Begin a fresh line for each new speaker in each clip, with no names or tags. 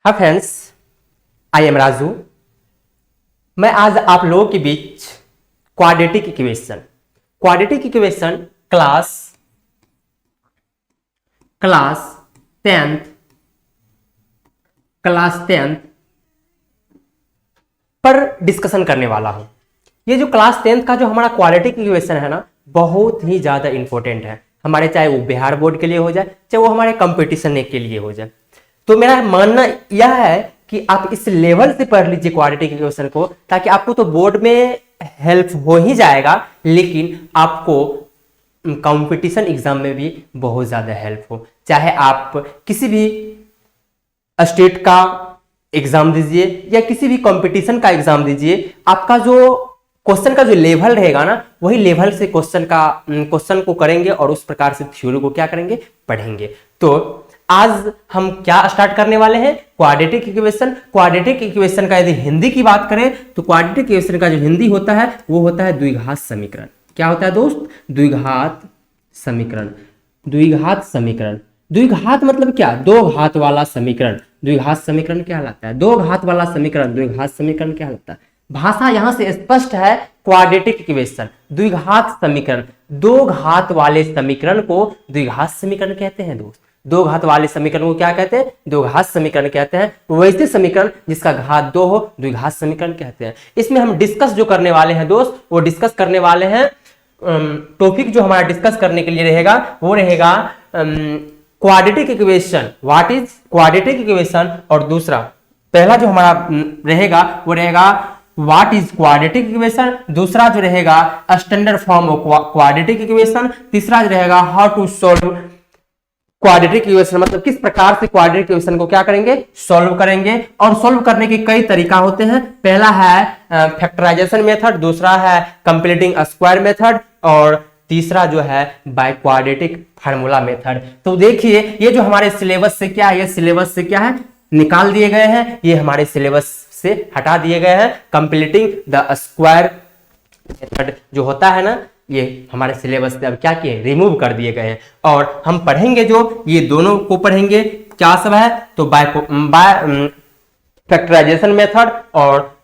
हाँ friends, I am Raju. मैं आज आप लोगों के बीच क्वाड्रेटिक इक्वेशन क्लास 10th पर डिस्कशन करने वाला हूं। ये जो क्लास 10th का जो हमारा क्वाड्रेटिक इक्वेशन है ना, बहुत ही ज्यादा इंपॉर्टेंट है हमारे, चाहे वो बिहार बोर्ड के लिए हो जाए, चाहे वो हमारे कंपटीशन के लिए हो जाए। तो मेरा मानना यह है कि आप इस लेवल से पढ़ लीजिए क्वाड्रेटिक इक्वेशन को, ताकि आपको तो बोर्ड में हेल्प हो ही जाएगा, लेकिन आपको कंपटीशन एग्जाम में भी बहुत ज्यादा हेल्प हो। चाहे आप किसी भी स्टेट का एग्जाम दीजिए या किसी भी कंपटीशन का एग्जाम दीजिए, आपका जो क्वेश्चन का जो लेवल रहेगा ना, वही लेवल से क्वेश्चन को करेंगे और उस प्रकार से थ्योरी को क्या करेंगे, पढ़ेंगे। तो आज हम क्या स्टार्ट करने वाले हैं, क्वाड्रेटिक इक्वेशन का यदि हिंदी की बात करें तो क्वाड्रेटिक इक्वेशन का जो हिंदी होता है वो होता है द्विघात समीकरण। क्या होता है दोस्त? द्विघात समीकरण। द्विघात मतलब क्या? दो घात वाला समीकरण द्विघात समीकरण क्या कहलाता है? दो घात वाला समीकरण द्विघात समीकरण क्या कहलाता है? भाषा यहां से स्पष्ट है। क्वाड्रेटिक इक्वेशन द्विघात समीकरण, दो घात वाले समीकरण को द्विघात समीकरण कहते हैं दोस्त। दो घात वाले समीकरण को क्या कहते हैं? द्विघात समीकरण कहते हैं। वैसे समीकरण जिसका घात दो हो द्विघात समीकरण कहते हैं। इसमें हम डिस्कस जो करने वाले हैं दोस्त, वो डिस्कस करने वाले हैं, टॉपिक जो हमारा डिस्कस करने के लिए रहेगा वो रहेगा quadratic equation. What is quadratic equation? और दूसरा पहला जो हमारा रहेगा वो रहेगा व्हाट इज क्वाड्रेटिक इक्वेशन। दूसरा जो रहेगा standard form of quadratic equation. तीसरा जो रहेगा how to solve quadratic equation, मतलब किस प्रकार से क्वाड्रेटिक इक्वेशन को क्या करेंगे, सॉल्व करेंगे। और सॉल्व करने के कई तरीका होते हैं। पहला है फैक्टराइजेशन मेथड, दूसरा है कंप्लीटिंग स्क्वायर मेथड, और तीसरा जो है बाय क्वाड्रेटिक फार्मूला मेथड। तो देखिए ये जो हमारे सिलेबस से क्या है, ये सिलेबस से क्या है, निकाल दिए गए हैं, ये हमारे सिलेबस से हटा दिए गए हैं। कंप्लीटिंग द स्क्वायर मेथड जो होता है ना, ये हमारे सिलेबस से अब क्या किए, रिमूव कर दिए गए हैं। और हम पढ़ेंगे जो ये दोनों को पढ़ेंगे, क्या सब है, तो बाय फैक्टराइजेशन मेथड और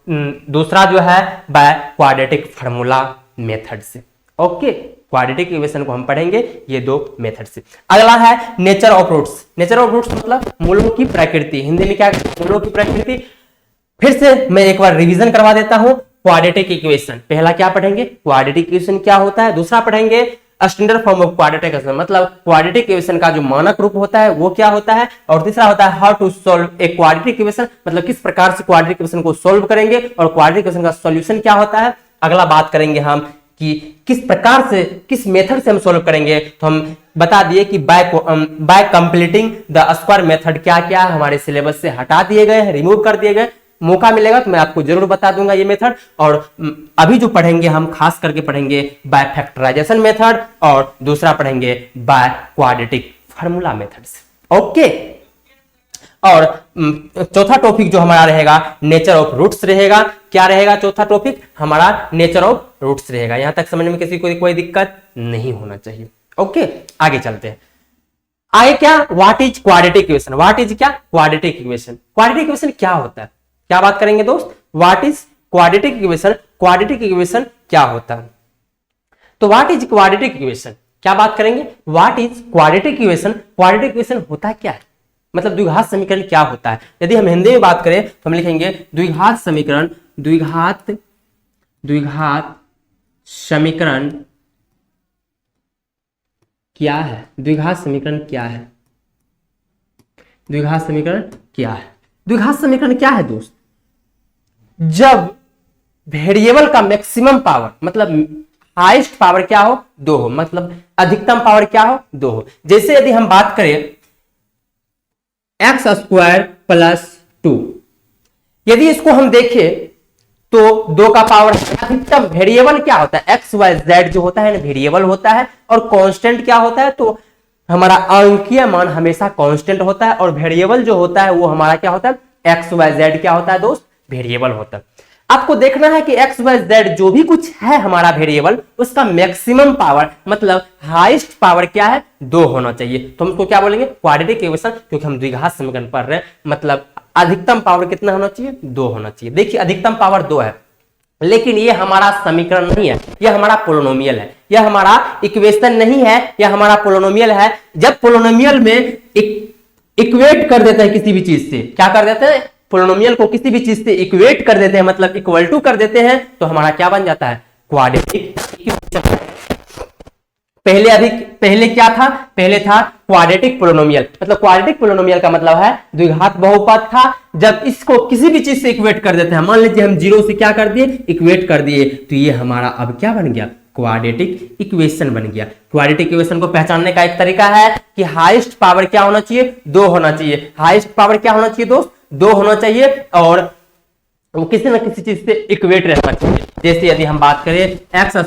दूसरा जो है बाय क्वाड्रेटिक फार्मूला मेथड से। ओके, क्वाड्रेटिक इक्वेशन को हम पढ़ेंगे ये दो मेथड से। अगला है nature of roots. Nature of roots मतलब मूलों की प्रकृति। हिंदी में क्या, मूलों की प्रकृति। फिर से मैं एक बार रिवीजन करवा देता हूं। क्वाड्रेटिक इक्वेशन पहला क्या पढ़ेंगे, क्वाड्रेटिक इक्वेशन क्या होता है। दूसरा पढ़ेंगे standard form of quadratic equation, मतलब क्वाड्रेटिक इक्वेशन का जो मानक रूप होता है वो क्या होता है। और तीसरा होता है how to solve a quadratic equation, मतलब किस प्रकार से क्वाड्रेटिक इक्वेशन को सॉल्व करेंगे और क्वाड्रेटिक इक्वेशन का सॉल्यूशन क्या होता है। अगला बात करेंगे हम कि किस प्रकार से, किस मेथड से हम सॉल्व करेंगे। तो हम बता दिए कि bye completing the square method क्या क्या हमारे सिलेबस से हटा दिए गए हैं, रिमूव कर दिए गए। मौका मिलेगा तो मैं आपको जरूर बता दूंगा ये मेथड। और अभी जो पढ़ेंगे हम खास करके पढ़ेंगे बाय फैक्टराइजेशन मेथड और दूसरा पढ़ेंगे बाय क्वाड्रेटिक फार्मूला मेथड से। ओके, और चौथा टॉपिक जो हमारा रहेगा नेचर ऑफ रूट्स रहेगा। क्या रहेगा चौथा टॉपिक हमारा? नेचर ऑफ रूट्स रहेगा। यहां तक समझने में किसी को कोई दिक्कत नहीं होना चाहिए। ओके, आगे चलते हैं। आगे क्या, what is quadratic equation. What is क्या, क्वाड्रेटिक इक्वेशन। क्वाड्रेटिक इक्वेशन क्या होता है, क्या बात करेंगे दोस्त, what is quadratic equation. Quadratic equation क्या होता है, तो व्हाट इज क्वाड्रेटिक इक्वेशन, क्या बात करेंगे, what is quadratic equation. Quadratic equation होता क्या है, मतलब द्विघात समीकरण क्या होता है। यदि हम हिंदी में बात करें तो हम लिखेंगे द्विघात समीकरण। द्विघात समीकरण क्या है, द्विघात समीकरण क्या है, द्विघात समीकरण क्या है। द्विघात समीकरण क्या है दोस्त, जब वेरिएबल का मैक्सिमम पावर, मतलब हाईएस्ट पावर क्या हो, दो हो, मतलब अधिकतम पावर क्या हो, दो हो। जैसे यदि हम बात करें x² + 2, यदि इसको हम देखें तो 2 का पावर अधिकतम। वेरिएबल क्या होता है, एक्स वाई जेड जो होता है ना, वेरिएबल होता है। और कांस्टेंट क्या होता है, तो हमारा अंकीय मान हमेशा कांस्टेंट होता है। और वेरिएबल जो होता है वो हमारा क्या होता है, एक्स वाई जेड क्या होता है दोस्त, वेरिएबल होता है। आपको देखना है कि एक्स वाई जेड जो भी कुछ है हमारा वेरिएबल, उसका मैक्सिमम पावर मतलब हाईएस्ट पावर क्या है, 2 होना चाहिए। तो हम उसको क्या बोलेंगे, क्वाड्रेटिक इक्वेशन, क्योंकि हम द्विघात समीकरण पढ़ रहे हैं। मतलब अधिकतम पावर कितना होना चाहिए, 2 होना चाहिए। देखिए अधिकतम पावर 2 है, लेकिन ये हमारा समीकरण नहीं है, यह हमारा पोलिनोमियल है, यह हमारा इक्वेशन नहीं है, यह हमारा पोलिनोमियल है। जब पोलिनोमियल में इक्वेट कर देते हैं किसी भी चीज से, क्या कर देते हैं, पोलिनोमियल को किसी भी चीज से इक्वेट कर देते हैं, मतलब इक्वल टू कर देते हैं, तो हमारा क्या बन जाता है, क्वाड्रेटिक इक्वेशन। पहले क्या था, पहले था क्वाड्रेटिक पोलिनोमियल। मतलब क्वाड्रेटिक पोलिनोमियल का मतलब है द्विघात बहुपद था। जब इसको किसी भी चीज से इक्वेट कर देते हैं, मान लीजिए हम 0 से क्या कर दिए, इक्वेट कर दिए, तो ये हमारा अब क्या बन गया, क्वाड्रेटिक इक्वेशन बन गया। क्वाड्रेटिक इक्वेशन को पहचानने का एक तरीका है कि हाईएस्ट पावर क्या होना चाहिए, 2 होना चाहिए। हाईएस्ट पावर क्या होना चाहिए दोस्त, 2 होना चाहिए, और वो किसी न किसी चीज से इक्वेट रहना चाहिए। जैसे यदि हम बात करें x²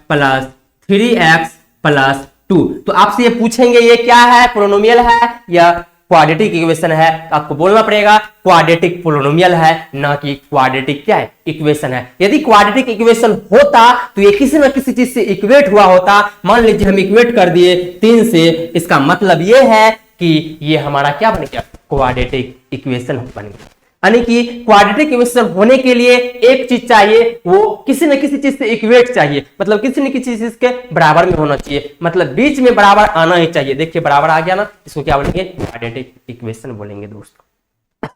प्लस 3x प्लस 2, तो आपसे ये पूछेंगे ये क्या है, पोलिनोमियल है या क्वाड्रेटिक इक्वेशन है, तो आपको बोलना पड़ेगा क्वाड्रेटिक पोलिनोमियल है, ना कि क्वाड्रेटिक क्या है, इक्वेशन है। यदि क्वाड्रेटिक इक्वेशन होता तो ये किसी न किसी चीज से इक्वेट हुआ होता। मान लीजिए हम इक्वेट कर दिए 3 से, इसका मतलब ये है कि ये हमारा क्या बन गया, क्वाड्रेटिक इक्वेशन बन गया। यानी कि क्वाड्रेटिक इक्वेशन होने के लिए एक चीज चाहिए, वो किसी न किसी चीज से इक्वेट चाहिए, मतलब किसी न किसी चीज के बराबर में होना चाहिए, मतलब बीच में बराबर आना ही चाहिए। देखिए बराबर आ गया ना, इसको क्या बोलेंगे, क्वाड्रेटिक इक्वेशन बोलेंगे दोस्तों।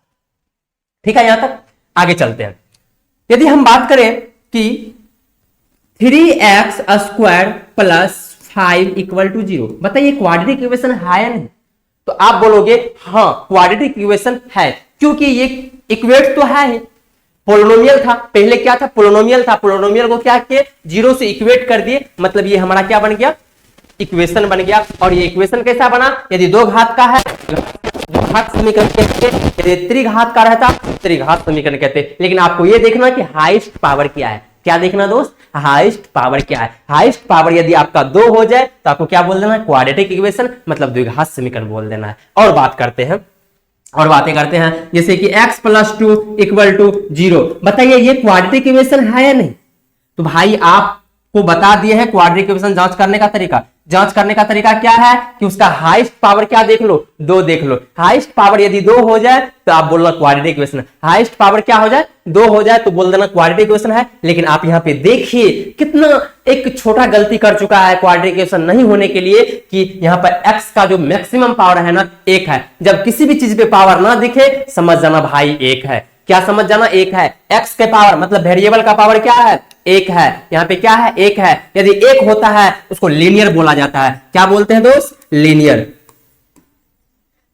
ठीक है, यहां तक आगे चलते हैं। यदि हम बात करें कि 3x² प्लस 5 इक्वल टू 0, बताइए क्वाड्रेटिक इक्वेशन है या नहीं, तो आप बोलोगे हाँ क्वाड्रेटिक इक्वेशन है, क्योंकि ये इक्वेट तो है ही। पोलिनोमियल था, पहले क्या था, पोलिनोमियल था, पोलिनोमियल को क्या किए, 0 से इक्वेट कर दिए, मतलब ये हमारा क्या बन गया, इक्वेशन बन गया। और ये इक्वेशन कैसा बना, यदि 2 घात का है द्विघात समीकरण कहते, यदि त्रिघात का रहता त्रिघात समीकरण कहते। लेकिन आपको ये देखना कि हाईएस्ट पावर क्या है, क्या देखना दोस्त, हाईएस्ट पावर क्या है। हाईएस्ट पावर यदि आपका 2 हो जाए तो आपको क्या बोल देना है, क्वाड्रेटिक इक्वेशन, मतलब द्विघात समीकरण बोल देना है। और बात करते हैं, और बातें करते हैं, जैसे कि x प्लस 2 इक्वल टू 0, बताइए ये क्वाड्रेटिक इक्वेशन है या नहीं, तो भाई आपको बता दिए हैं क्वाड्रेटिक इक्वेशन जांच करने का तरीका। जांच करने का तरीका क्या है कि उसका हाईएस्ट पावर क्या देख लो, 2 देख लो। हाईएस्ट पावर यदि 2 हो जाए तो आप बोलना क्वाड्रेटिक इक्वेशन। हाईएस्ट पावर क्या हो जाए, 2 हो जाए तो बोल देना क्वाड्रेटिक इक्वेशन है। लेकिन आप यहाँ पे देखिए कितना एक छोटा गलती कर चुका है क्वाड्रेटिक इक्वेशन नहीं होने के लिए, कि यहाँ पर x का जो मैक्सिमम पावर है ना 1 है। जब किसी भी चीज पे पावर ना दिखे समझ जाना भाई 1 है। क्या समझ जाना, 1 है। x के पावर मतलब वेरिएबल का पावर क्या है, 1 है। यहाँ पे क्या है, 1 है। यदि 1 होता है उसको लीनियर बोला जाता है। क्या बोलते हैं दोस्त, लीनियर,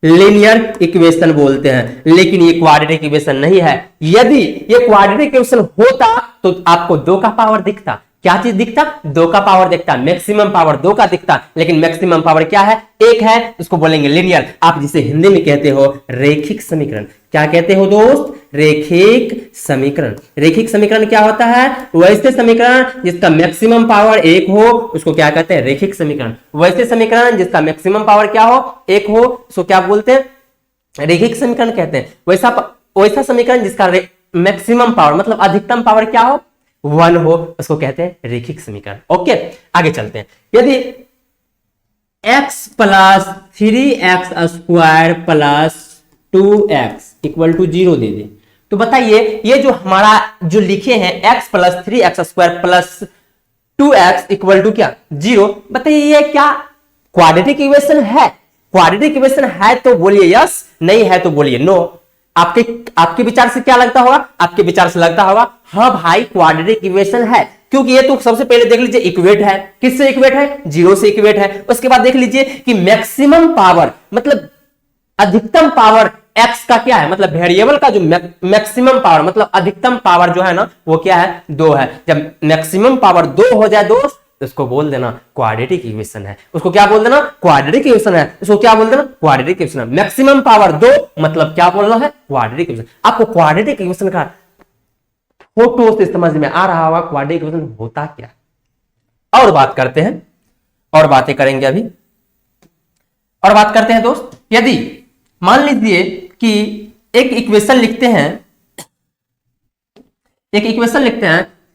लीनियर इक्वेशन बोलते हैं। लेकिन ये क्वाड्रेटिक इक्वेशन नहीं है। यदि ये क्वाड्रेटिक इक्वेशन होता तो आपको 2 का पावर दिखता। क्या चीज दिखता, 2 का पावर दिखता, मैक्सिमम पावर 2 का दिखता। लेकिन मैक्सिमम पावर क्या है, 1 है, उसको बोलेंगे लीनियर। आप जिसे हिंदी में कहते हो रेखिक समीकरण। क्या कहते हो दोस्त, रेखिक समीकरण। रेखिक समीकरण क्या होता है, वैसे समीकरण जिसका मैक्सिमम पावर 1 हो उसको क्या कहते हैं, रेखिक समीकरण। वैसे समीकरण जिसका मैक्सिमम पावर क्या हो, 1 हो, उसको क्या बोलते हैं, रेखिक समीकरण कहते हैं। वैसा समीकरण जिसका मैक्सिमम पावर मतलब अधिकतम पावर क्या हो, 1 हो, उसको कहते हैं रेखिक समीकरण। ओके, आगे चलते हैं। यदि x plus 3x² plus 2x equal to 0 दे दे, तो बताइए ये जो हमारा जो लिखे हैं x plus 3x² plus 2x equal to क्या, 0, बताइए ये क्या क्वाड्रेटिक इक्वेशन है। क्वाड्रेटिक इक्वेशन है तो बोलिए यस, नहीं है तो बोलिए नो। आपके विचार से क्या लगता होगा, आपके विचार से लगता होगा हाँ भाई क्वाड्रेटिक इक्वेशन है, क्योंकि ये तो सबसे पहले देख लीजिए इक्वेट है। किससे इक्वेट है, 0 से इक्वेट है। उसके बाद देख लीजिए कि मैक्सिमम पावर मतलब अधिकतम पावर x का क्या है, मतलब वेरिएबल का जो मैक्सिमम पावर मतलब अधिकतम पावर जो है ना वो क्या है, 2 है। जब मैक्सिमम पावर 2 हो जाए दोस्त तो उसको बोल देना क्वाड्रेटिक इक्वेशन है। उसको क्या बोल देना, क्वाड्रेटिक इक्वेशन है। उसको क्या बोल देना, क्वाड्रेटिक इक्वेशन है। मैक्सिमम पावर 2 मतलब क्या बोलना है, क्वाड्रेटिक इक्वेशन। आपको क्वाड्रेटिक इक्वेशन का फोटो से समझ में आ रहा होगा क्वाड्रेटिक इक्वेशन होता क्या। और बात करते हैं, और बातें करेंगे अभी, और बात करते हैं दोस्त। यदि मान लीजिए कि एक इक्वेशन लिखते हैं,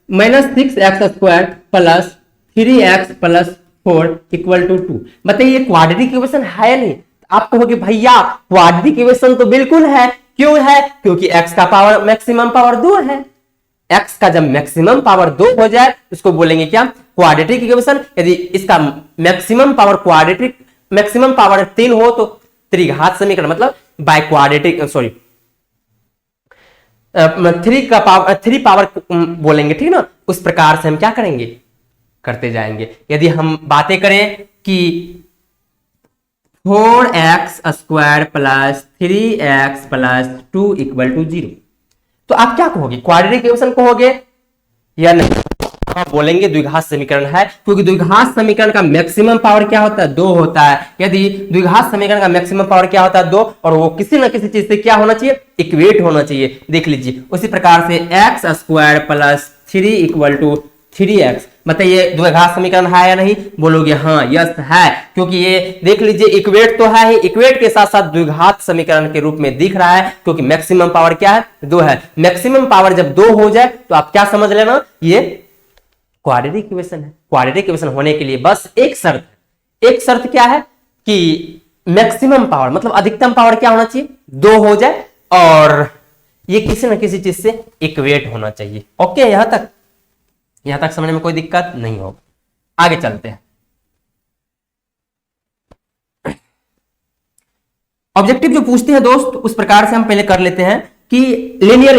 -6x² plus 3x plus 4 equal to 2, बताइए ये क्वाड्रेटिक इक्वेशन है या नहीं। आप कहोगे भैया क्वाड्रेटिक इक्वेशन तो बिल्कुल है, क्यों है? क्योंकि x का पावर मैक्सिमम पावर 2 है। x का जब मैक्सिमम पावर 2 हो जाए उसको बोलेंगे क्या? Quadratic equation. यदि इसका maximum power quadratic maximum power 3 हो तो त्रिघात समीकरण, मतलब बाय क्वाड्रेटिक, सॉरी 3 पावर बोलेंगे, ठीक ना। उस प्रकार से हम क्या करेंगे, करते जाएंगे। यदि हम बातें करें कि 4x square plus 3x plus 2 equal to 0, तो आप क्या कहोगे? क्वाड्रेटिक इक्वेशन कहोगे या नहीं? हाँ बोलेंगे द्विघात समीकरण है, क्योंकि द्विघात समीकरण का मैक्सिमम पावर क्या होता है? 2 होता है। यदि द्विघात समीकरण का मैक्सिमम पावर क्या होता है? 2, और वो किसी न किसी चीज से क्या होना चाहिए? इक्वेट होना चाहिए। देख लीजिए, उसी प्रकार से x square plus 3 equal to 3x, बताइए द्विघात समीकरण है या नहीं? बोलोगे हाँ यस है, क्योंकि ये देख लीजिए इक्वेट तो है ही, इक्वेट के साथ साथ द्विघात समीकरण के रूप में दिख रहा है, क्योंकि मैक्सिमम पावर क्या है? 2 है। मैक्सिमम पावर जब 2 हो जाए तो आप क्या समझ लेना, ये क्वाड्रेटिक इक्वेशन है। क्वाड्रेटिक इक्वेशन होने के लिए बस एक शर्त क्या है कि मैक्सिमम पावर मतलब अधिकतम पावर क्या होना चाहिए? 2 हो जाए, और ये किसी न किसी चीज से इक्वेट होना चाहिए। ओके, यहां तक समझने में कोई दिक्कत नहीं होगा। आगे चलते हैं। ऑब्जेक्टिव जो पूछते हैं दोस्त, उस प्रकार से हम पहले कर लेते हैं कि लीनियर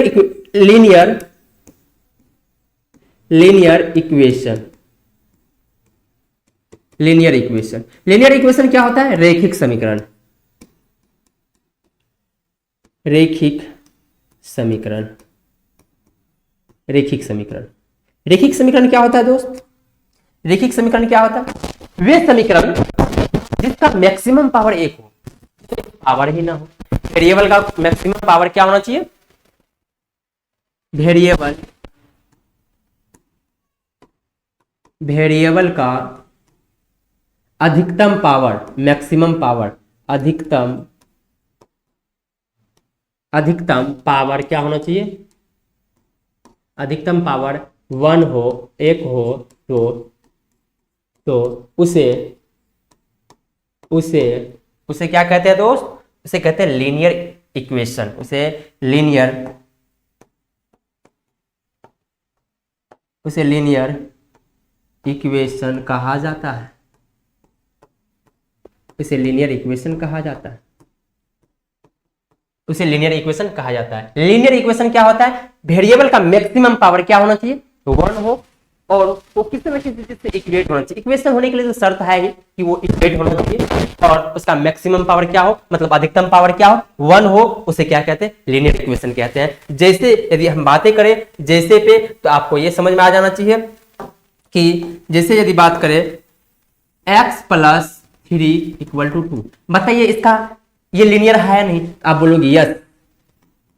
इक्वेशन क्या होता है? रैखिक समीकरण। रैखिक समीकरण क्या होता है दोस्त? रैखिक समीकरण क्या होता है? वे समीकरण जिसका मैक्सिमम पावर 1 हो, पावर ही ना हो। वेरिएबल का मैक्सिमम पावर क्या होना चाहिए? वेरिएबल का अधिकतम पावर, मैक्सिमम पावर, अधिकतम पावर क्या होना चाहिए? अधिकतम पावर 1 हो, 1 हो, तो उसे क्या कहते हैं दोस्त? उसे कहते हैं लीनियर इक्वेशन। उसे लीनियर इक्वेशन कहा जाता है। उसे लीनियर इक्वेशन कहा जाता है। लीनियर इक्वेशन क्या होता है? वेरिएबल का मैक्सिमम पावर क्या होना चाहिए? 1 हो, और वो किसी न किसी चीज से इक्वेट होना चाहिए। इक्वेशन होने के लिए तो शर्त है ही कि वो इक्वेट होना चाहिए, और उसका मैक्सिमम पावर क्या हो, मतलब अधिकतम पावर क्या हो? 1 हो। उसे क्या कहते हैं? लीनियर इक्वेशन कहते हैं। जैसे यदि हम बातें करें जैसे पे, तो आपको ये समझ में आ जाना चाहिए कि जैसे यदि बात करें x प्लस 3 इक्वल टू 2, बताइए इसका ये लीनियर है या नहीं? आप बोलोगे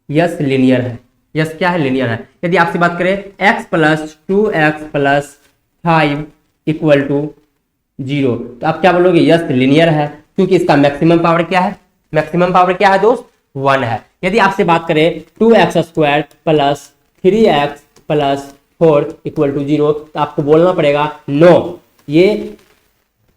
यस लीनियर है। यस क्या है? लीनियर है। यदि आपसे बात करें x plus 2x plus 5 equal to 0, तो आप क्या बोलोगे? यस लीनियर है, क्योंकि इसका मैक्सिमम पावर क्या है? मैक्सिमम पावर क्या है दोस्त? 1 है। यदि आपसे बात करें 2x square plus 3x plus 4 equal to 0, तो आपको बोलना पड़ेगा नो,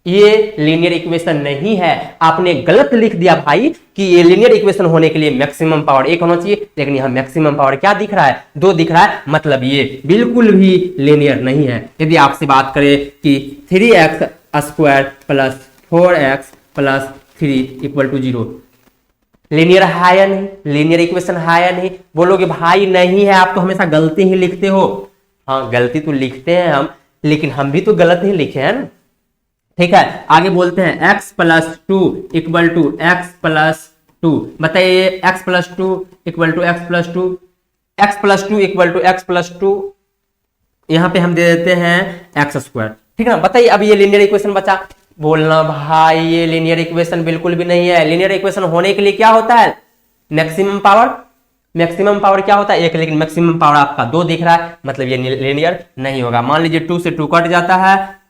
ये लीनियर इक्वेशन नहीं है। आपने गलत लिख दिया भाई कि ये लीनियर इक्वेशन होने के लिए मैक्सिमम पावर 1 होना चाहिए, लेकिन यहाँ मैक्सिमम पावर क्या दिख रहा है? 2 दिख रहा है, मतलब ये बिल्कुल भी लीनियर नहीं है। यदि आपसे बात करें कि 3x square plus 4x plus 3 equal to 0, linear है या नहीं? लीनियर इक्वेशन है या नहीं? बोलोगे भाई नहीं है, आप तो हमेशा गलती ही लिखते हो। हाँ गलती तो लिखते हैं हम, लेकिन हम भी तो गलत ही लिखे हैं ना। ठीक है, आगे बोलते हैं x plus 2 equal to x plus 2, बताइए x plus 2 equal to x plus 2, x plus 2 equal to x plus 2, यहां पे हम दे देते हैं एक्स स्क्वायर। ठीक है ना, बताइए अब ये लीनियर इक्वेशन बचा। बोलना भाई ये लीनियर इक्वेशन बिल्कुल भी नहीं है। लीनियर इक्वेशन होने के लिए क्या होता है? मैक्सिमम पावर क्या होता है? 1, लेकिन मैक्सिमम पावर आपका 2 दिख रहा है, मतलब ये लीनियर नहीं होगा। मान लीजिए 2 से 2 कट जाता है,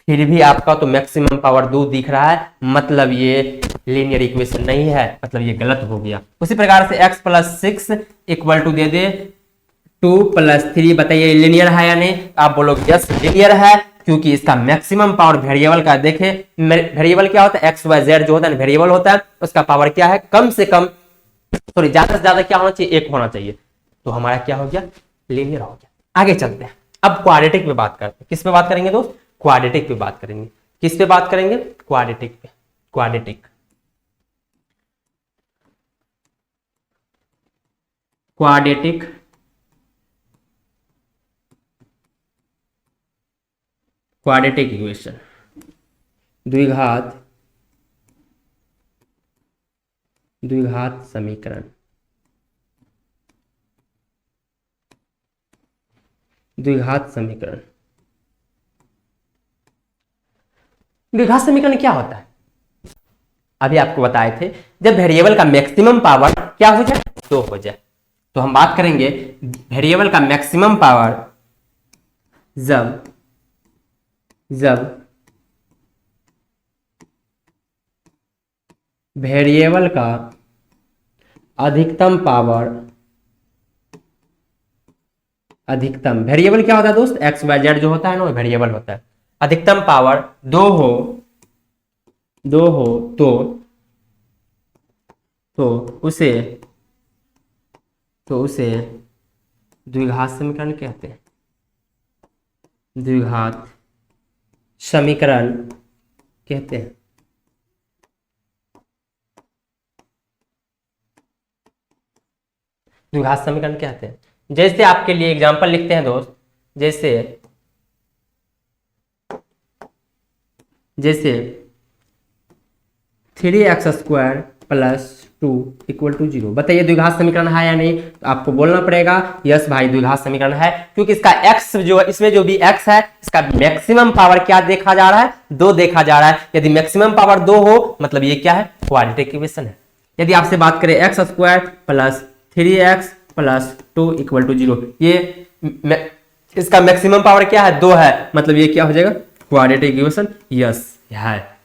फिर भी आपका तो मैक्सिमम पावर 2 दिख रहा है, मतलब ये लीनियर इक्वेशन नहीं है, मतलब ये गलत हो गया। उसी प्रकार से x प्लस 6 इक्वल टू दे दे 2 प्लस 3, बताइए लीनियर है या नहीं? आप बोलोगे यस लीनियर है, क्योंकि इसका मैक्सिमम पावर वेरिएबल का देखें, वेरिएबल क्या होता है? x y z जो होता है वेरिएबल होता है, उसका पावर क्या है? कम से कम सॉरी ज्यादा से ज्यादा क्या होना चाहिए, एक होना चाहिए। तो हमारा क्या हो गया, लीनियर हो गया। आगे चलते हैं, अब क्वाड्रेटिक पे बात करते हैं। किस पे बात करेंगे दोस्त, क्वाड्रेटिक पे बात करेंगे। किस पे बात करेंगे, क्वाड्रेटिक पे। क्वाड्रेटिक क्वाड्रेटिक क्वाड्रेटिक इक्वेशन, द्विघात द्विघात समीकरण, द्विघात समीकरण। द्विघात समीकरण क्या होता है, अभी आपको बताए थे, जब वेरिएबल का मैक्सिमम पावर क्या हो जाए, 2 हो जाए। तो हम बात करेंगे वेरिएबल का मैक्सिमम पावर जब वेरिएबल का अधिकतम पावर, अधिकतम वेरिएबल क्या होता है दोस्त, एक्स वाई जेड जो होता है ना, वो वेरिएबल होता है। अधिकतम पावर 2 हो तो उसे द्विघात समीकरण कहते हैं, द्विघात समीकरण कहते हैं। द्विघात समीकरण कहते हैं। जैसे आपके लिए एग्जांपल लिखते हैं दोस्त, जैसे 3x² + 2 = 0। बताइए द्विघात समीकरण है या नहीं, तो आपको बोलना पड़ेगा यस भाई द्विघात समीकरण है, क्योंकि इसका x जो इसमें जो भी x है, इसका मैक्सिमम पावर क्या देखा जा रहा है, 2 देखा जा रहा है। यदि मैक्सिमम पावर 2 हो मतलब ये क्या है, क्वाड्रेटिक इक्वेशन है। यदि आपसे बात करें x² + 3x + 2 = 0, ये इसका मैक्सिमम पावर क्या है, 2 है, मतलब ये क्या हो जाएगा, क्वाड्रेटिक इक्वेशन यस है।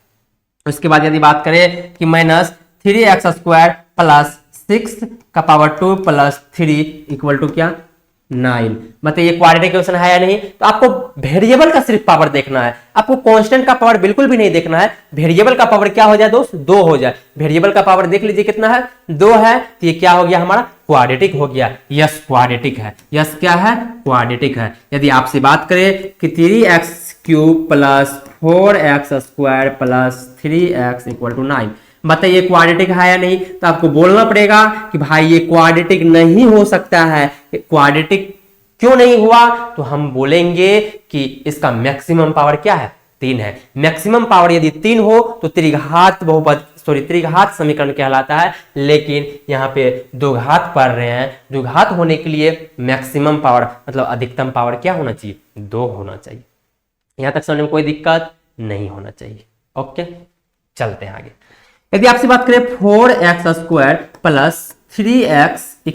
उसके बाद यदि बात करें कि -3x² + 6 का पावर 2 + 3 = क्या, 9। मतलब ये क्वाड्रेटिक इक्वेशन है या नहीं, तो आपको वेरिएबल का सिर्फ पावर देखना है, आपको कांस्टेंट का पावर बिल्कुल भी नहीं देखना है। वेरिएबल का पावर क्या हो जाए दोस्त, 2 हो जाए। वेरिएबल का पावर देख लीजिए कितना है, 2 है, तो ये क्या हो गया हमारा, क्वाड्रेटिक हो गया। यस क्वाड्रेटिक है, यस क्या है, क्वाड्रेटिक है। यदि आपसे बात करें कि 3x³ + 4x² + 3x = 9, बताइए क्वाड्रेटिक है या नहीं, तो आपको बोलना पड़ेगा कि भाई ये क्वाड्रेटिक नहीं हो सकता है। क्वाड्रेटिक क्यों नहीं हुआ, तो हम बोलेंगे कि इसका मैक्सिमम पावर क्या है, 3 है। मैक्सिमम पावर यदि 3 हो तो त्रिघात समीकरण कहलाता है, लेकिन यहाँ पे 2 घात पढ़ रहे हैं। 2 घात होने के लिए मैक्सिमम पावर मतलब अधिकतम पावर क्या होना चाहिए, 2 होना चाहिए। यहां तक समझने में कोई दिक्कत नहीं होना चाहिए। ओके, चलते हैं आगे। यदि आपसे बात करें 4x² + 3x =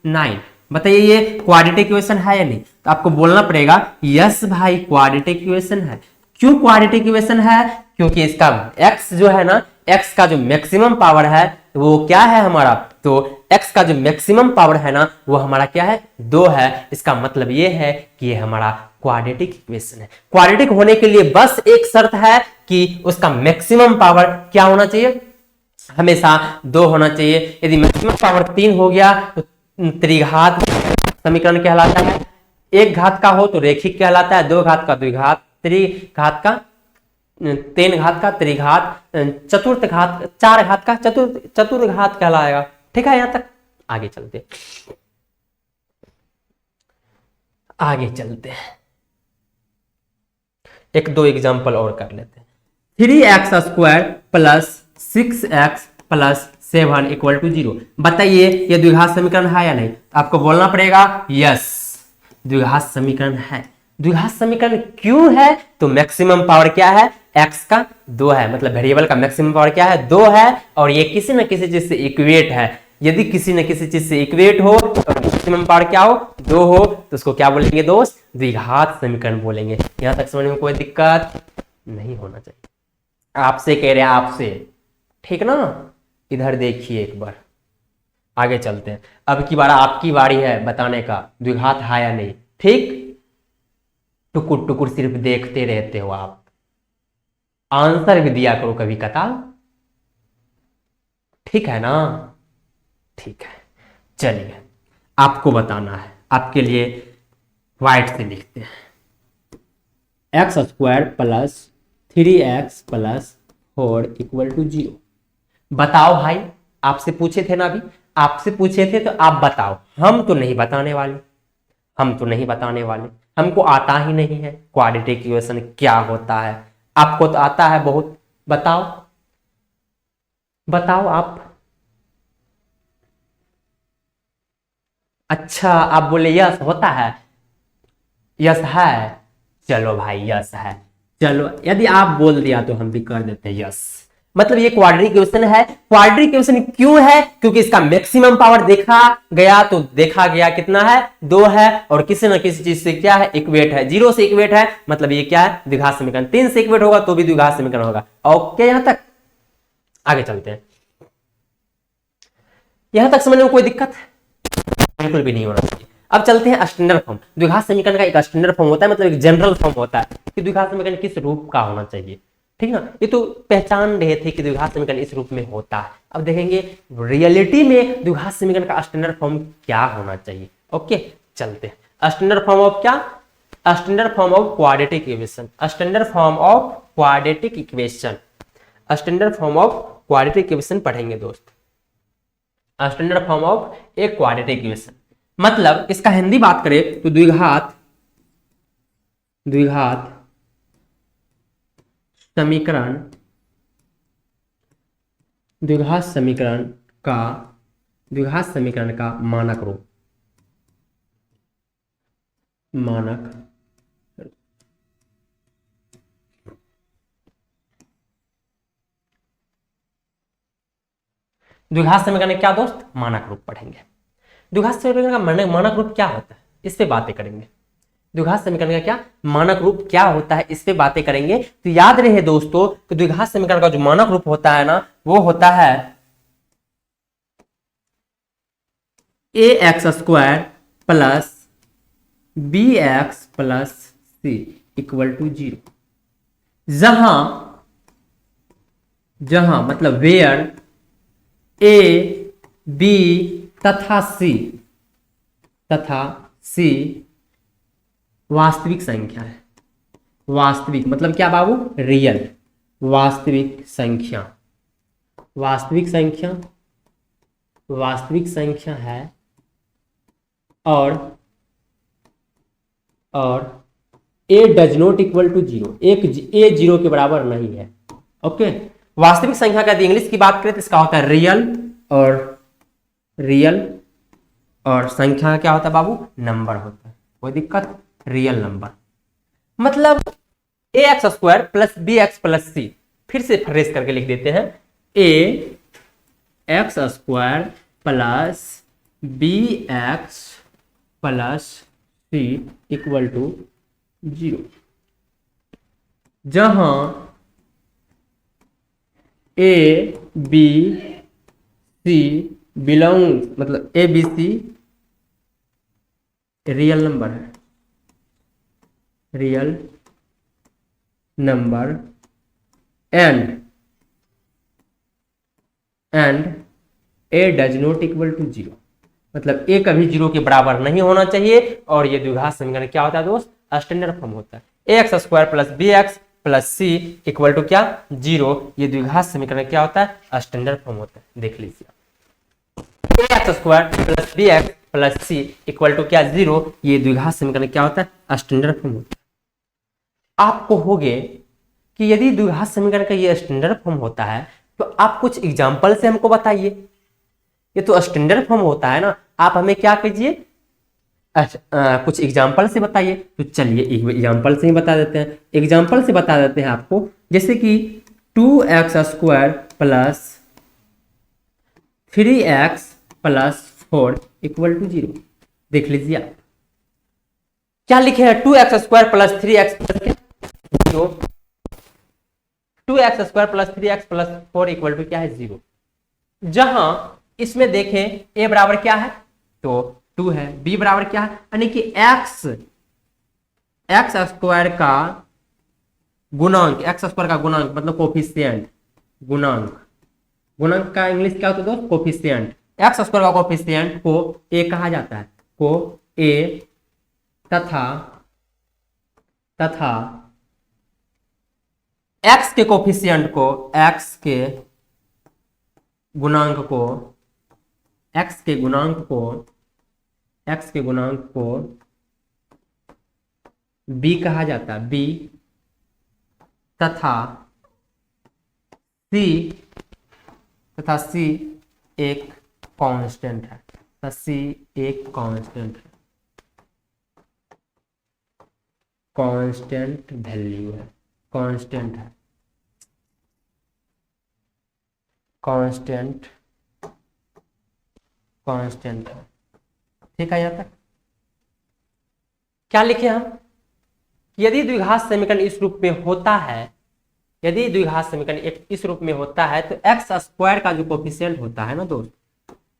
9, बताइए ये क्वाड्रेटिक इक्वेशन है या नहीं, तो आपको बोलना पड़ेगा यस भाई क्वाड्रेटिक इक्वेशन है। क्यों क्वाड्रेटिक इक्वेशन है, क्योंकि इसका x जो है ना, x का जो मैक्सिमम पावर है वो क्या है हमारा, तो x का जो मैक्सिमम पावर है ना वो हमारा क्या है, 2 है। इसका मतलब ये है कि ये हमारा क्वाड्रेटिक इक्वेशन है। क्वाड्रेटिक होने के लिए बस एक शर्त है कि उसका मैक्सिमम पावर क्या होना चाहिए, हमेशा 2 होना चाहिए। यदि मैक्सिमम पावर 3 हो गया तो त्रिघात समीकरण कहलाता है। 1 घात का हो तो रेखिक कहलाता है, 2 घात का द्विघात, त्रिघात का 3 घात का त्रिघात, चतुर्थ घात 4 घात का चतुर्घात कहलाएगा। ठीक है, यहां तक आगे चलते हैं, 1-2 एग्जांपल और कर लेते हैं। 3x² + 6x + 7 = 0, बताइए ये द्विघात समीकरण है या नहीं, आपको बोलना पड़ेगा यस द्विघात समीकरण है। द्विघात समीकरण क्यों है, तो मैक्सिमम पावर क्या है, x का 2 है, मतलब वेरिएबल का मैक्सिमम पावर क्या है, 2 है, और ये किसी न किसी चीज से इक्वेट है। यदि किसी न किसी चीज से इक्वेट हो और मैक्सिमम पावर क्या हो, 2 हो, तो उसको क्या बोलेंगे दोस्त, द्विघात समीकरण बोलेंगे। यहां तक समझने में कोई दिक्कत नहीं होना चाहिए। आपसे कह रहे हैं, आपसे, ठीक ना। इधर देखिए एक बार, आगे चलते हैं। अब की बार आपकी बारी है बताने का द्विघात है या नहीं। ठीक, टुकुर टुकुर सिर्फ देखते रहते हो आप, आंसर भी दिया करो कभी कता, ठीक है ना। ठीक है, चलिए आपको बताना है, आपके लिए व्हाइट से लिखते हैं। X square plus 3x+4 equal to 0। बताओ भाई, आपसे पूछे थे ना, अभी आपसे पूछे थे तो आप बताओ। हम तो नहीं बताने वाले, हम तो नहीं बताने वाले, हमको आता ही नहीं है क्वाड्रेटिक इक्वेशन क्या होता है। आपको तो आता है बहुत, बताओ बताओ आप। अच्छा, आप बोले यस होता है, यस है, चलो भाई यस है। चलो यदि आप बोल दिया तो हम भी कर देते हैं यस। मतलब ये क्वाड्रेटिक इक्वेशन है। क्वाड्रेटिक इक्वेशन क्यों है? क्योंकि इसका मैक्सिमम पावर देखा गया, तो देखा गया कितना है, 2 है, और किसी ना किसी चीज से क्या है, इक्वेट है, 0 से इक्वेट है, मतलब ये क्या है, द्विघात समीकरण। 3 से इक्वेट होगा तो भी द्विघात समीकरण होगा। ओके, यहां तक आगे चलते हैं। यहां तक समझने में कोई दिक्कत है? बिल्कुल भी नहीं होना चाहिए। अब चलते हैं स्टैंडर्ड फॉर्म। द्विघात समीकरण का एक स्टैंडर्ड फॉर्म होता है, मतलब एक जनरल फॉर्म होता है कि द्विघात समीकरण किस रूप का होना चाहिए। ठीक है ना, ये तो पहचान रहे थे कि द्विघात समीकरण इस रूप में होता है। अब देखेंगे रियलिटी में द्विघात समीकरण का स्टैंडर्ड फॉर्म क्या होना चाहिए। ओके, चलते हैं। स्टैंडर्ड फॉर्म ऑफ क्या? Standard form of quadratic equation. Standard form of quadratic equation, standard form of quadratic equation पढ़ेंगे दोस्त। Standard form of A quadratic equation मतलब इसका हिंदी बात करें तो द्विघात समीकरण, द्विघात समीकरण का मानक रूप, द्विघात समीकरण क्या दोस्त? मानक रूप पढ़ेंगे। द्विघात समीकरण का मानक रूप क्या होता है, इस पे बातें करेंगे। द्विघात समीकरण का क्या मानक रूप क्या होता है, इस पे बातें करेंगे। तो याद रहे दोस्तों कि द्विघात समीकरण का जो मानक रूप होता है ना, वो होता है ax² plus bx+c equal to 0। जहां मतलब वेयर a b तथा c वास्तविक संख्या है। वास्तविक मतलब क्या बाबू? रियल। वास्तविक संख्या है और a does not equal to 0, a 0 के बराबर नहीं है। ओके, वास्तविक संख्या का यदि इंग्लिश की बात करें तो इसका होता है रियल, और संख्या क्या होता है बाबू? नंबर होता है। कोई दिक्कत? Real number. मतलब ax² प्लस bx+c, फिर से फ्रेश करके लिख देते हैं, ax² plus bx+c equal to 0। जहां a b c बिलोंग मतलब a b c real number है, and a does not equal to 0, मतलब a कभी 0 के बराबर नहीं होना चाहिए। और ये द्विघात समीकरण क्या होता है दोस्त? स्टैंडर्ड फॉर्म होता है। ax² plus bx+c equal to क्या? 0। ये द्विघात समीकरण क्या होता है? स्टैंडर्ड फॉर्म होता है। देख लीजिए, ax² plus bx+c equal to क्या? 0। ये द्विघात समीकरण क्या होता है? स्टैंडर्ड फॉर्म होता है। आप कहोगे कि यदि द्विघात समीकरण का ये स्टैंडर्ड फॉर्म होता है तो आप कुछ एग्जांपल से हमको बताइए। ये तो स्टैंडर्ड फॉर्म होता है ना, आप हमें क्या कीजिए, कुछ एग्जांपल से बताइए। तो चलिए एग्जांपल से ही बता देते हैं। एग्जांपल से बता देते हैं आपको, जैसे कि 2x² plus 3x+4 equal to 0। देख लीजिए आप क्या लिखे हैं, 2x² plus 3x+0, 2x² plus 3x+4 equal to क्या है? 0। जहां इसमें देखें a बराबर क्या है? तो 2 है। b बराबर क्या है? यानी कि x² का गुणांक, x² का गुणांक मतलब कोफिशिएंट, गुणांक का इंग्लिश क्या होता है दोस्त? कोफिशिएंट। एक्स स्क्वायर का कोफिशिएंट को ए कहा जाता है, को ए तथा तथा एक्स के कोफिशिएंट को, एक्स के गुणांक को, एक्स के गुणांक को, एक्स के गुणांक को बी कहा जाता है, बी तथा सी, तथा सी एक कांस्टेंट है, तथा सी एक कांस्टेंट है, कांस्टेंट वैल्यू है, कांस्टेंट है, कांस्टेंट, कांस्टेंट है। ठीक है, यहां तक क्या लिखे हम? यदि द्विघात समीकरण इस रूप में होता है, यदि द्विघात समीकरण इस रूप में होता है तो एक्स स्क्वायर का जो कोफिशिएंट होता है ना दोस्त,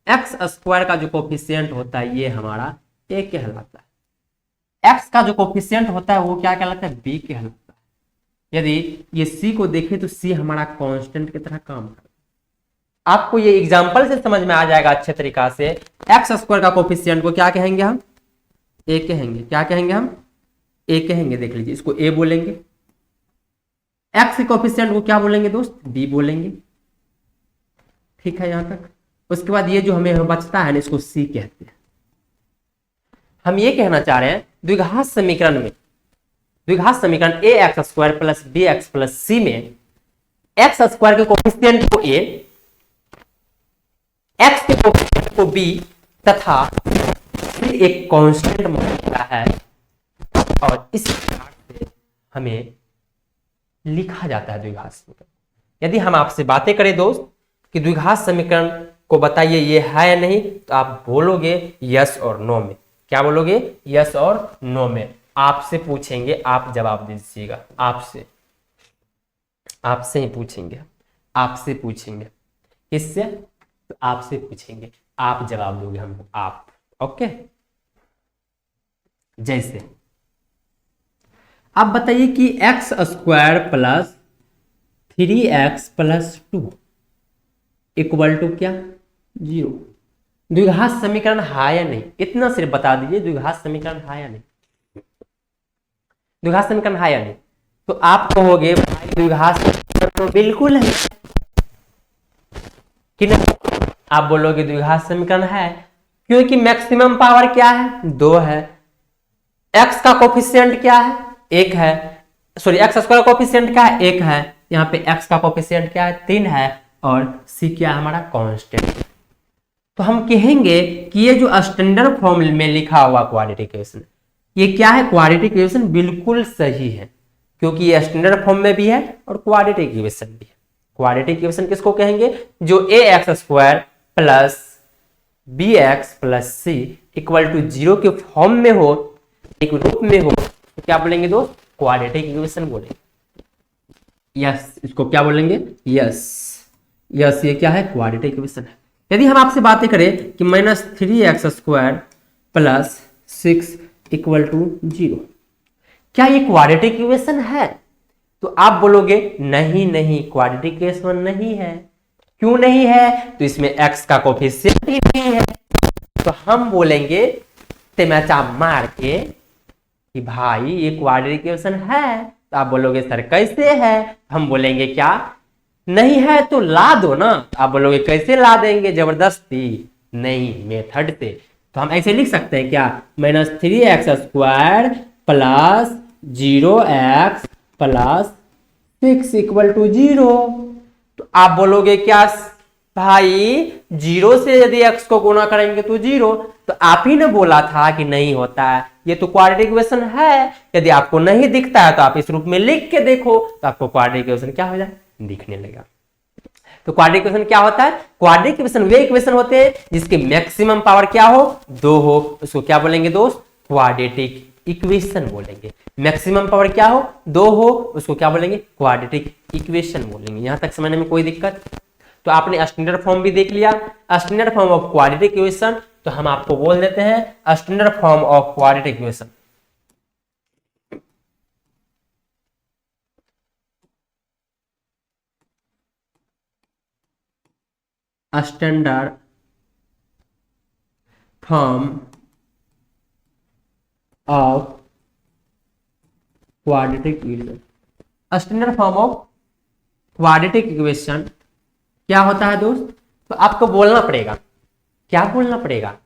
एक्स स्क्वायर का जो कोफिशिएंट होता है ये हमारा ए कहलाता है। एक्स का जो कोफिशिएंट होता है वो क्या कहलाता है? बी कहलाता है। यदि ये सी को देखें तो सी हमारा कांस्टेंट की तरह काम करता है। आपको ये एग्जांपल से समझ में आ जाएगा अच्छे तरीका से। एक्स स्क्वायर का कोफिशिएंट को क्या कहेंगे हम? ए कहेंगे। क्या कहेंगे हम? ए कहेंगे। देख लीजिए, इसको ए बोलेंगे। एक्स के कोफिशिएंट को क्या बोलेंगे दोस्त? बी बोलेंगे। ठीक है यहां तक। उसके बाद ये जो हमें बचता है ना, इसको सी कहते हैं। हम ये कहना चाह रहे हैं द्विघात समीकरण में, द्विघात समीकरण A x square plus B x plus C में एक्स स्क्वायर के कोफिशिएंट को ए, एक्स के कोफिशिएंट को बी तथा सी एक कांस्टेंट मान लिया है और इस प्रकार से हमें लिखा जाता है द्विघात समीकरण। यदि हम आपसे बातें करें दोस्त कि द्विघात समीकरण को बताइए ये है या नहीं, तो आप बोलोगे यस और नो में। क्या बोलोगे? यस और नो में। आपसे पूछेंगे, आप जवाब दीजिएगा। आपसे, आपसे ही पूछेंगे, आपसे पूछेंगे। किससे? तो आपसे पूछेंगे, आप जवाब दोगे हमको, आप। ओके, जैसे आप बताइए कि x square plus 3x plus 2 equal to क्या? 0। द्विघात समीकरण है या नहीं, इतना सिर्फ बता दीजिए द्विघात समीकरण है या नहीं। द्विघात समीकरण है या नहीं? तो आप कहोगे भाई द्विघात समीकरण तो बिल्कुल है कि नहीं? आप बोलोगे द्विघात समीकरण है, क्योंकि मैक्सिमम पावर क्या है? 2 है। एक्स का कोफिशिएंट क्या है? 1 है। सॉरी, एक्स स्क्वायर का कोफिशिएंट क्या है? 1 है। यहाँ पे एक्स का कोफिशिएंट क्या है? 3 है। और सी क्या है? हमारा कांस्टेंट। तो हम कहेंगे कि ये जो स्टैंडर्ड फॉर्म में लिखा हुआ क्वाड्रेटिक इक्वेशन, ये क्या है? क्वाड्रेटिक इक्वेशन बिल्कुल सही है, क्योंकि ये स्टैंडर्ड फॉर्म में भी है और क्वाड्रेटिक इक्वेशन भी है। क्वाड्रेटिक इक्वेशन किसको कहेंगे? जो a x square plus B x plus c equal to 0 के फॉर्म में हो, एक रूप में हो, तो क्या बोलेंगे दोस्त? क्वाड्रेटिक इक्वेशन बोलेंगे। यस, इसको क्या बोलेंगे? यस, यस, ये क्या है? क्वाड्रेटिक इक्वेशन है। यदि हम आपसे बातें करें कि -3x square plus 6 equal to 0, क्या ये क्वाड्रेटिक इक्वेशन है? तो आप बोलोगे नहीं नहीं, क्वाड्रेटिक इक्वेशन नहीं है। क्यों नहीं है? तो इसमें x का कोफिशिएंट ही नहीं है। तो हम बोलेंगे तेमचा मार के कि भाई ये क्वाड्रेटिक इक्वेशन है। तो आप बोलोगे सर कैसे है? हम बोलेंगे क्या? नहीं है तो ला दो ना। आप बोलोगे कैसे ला देंगे? जबरदस्ती नहीं, मेथड से। तो हम ऐसे लिख सकते हैं क्या? -3x square plus 0x plus 6 equal to 0। तो आप बोलोगे क्या भाई 0 से यदि x को गुणा करेंगे तो 0। तो आप ही ने बोला था कि नहीं होता है, ये तो क्वाड्रेटिक इक्वेशन है। यदि आपको नहीं दिखता है तो आप इस रूप में लिख के देखो, तो आपको क्वाड्रेटिक इक्वेशन क्या हो जाए? दिखने लगेगा। तो क्वाड्रेटिक इक्वेशन क्या होता है? क्वाड्रेटिक इक्वेशन वे इक्वेशन होते हैं जिसकी मैक्सिमम पावर क्या हो? 2 हो। उसको क्या बोलेंगे दोस्त? क्वाड्रेटिक इक्वेशन बोलेंगे। मैक्सिमम पावर क्या हो? 2 हो, उसको क्या बोलेंगे? क्वाड्रेटिक इक्वेशन बोलेंगे। यहां तक समझने में कोई दिक्कत? तो आपने स्टैंडर्ड फॉर्म भी देख लिया, standard form of quadratic equation. तो हम आपको बोल देते हैं standard form of quadratic equation. Standard form of quadratic equation. Standard form of quadratic equation क्या होता है दोस्त? तो आपको बोलना पड़ेगा, क्या बोलना पड़ेगा?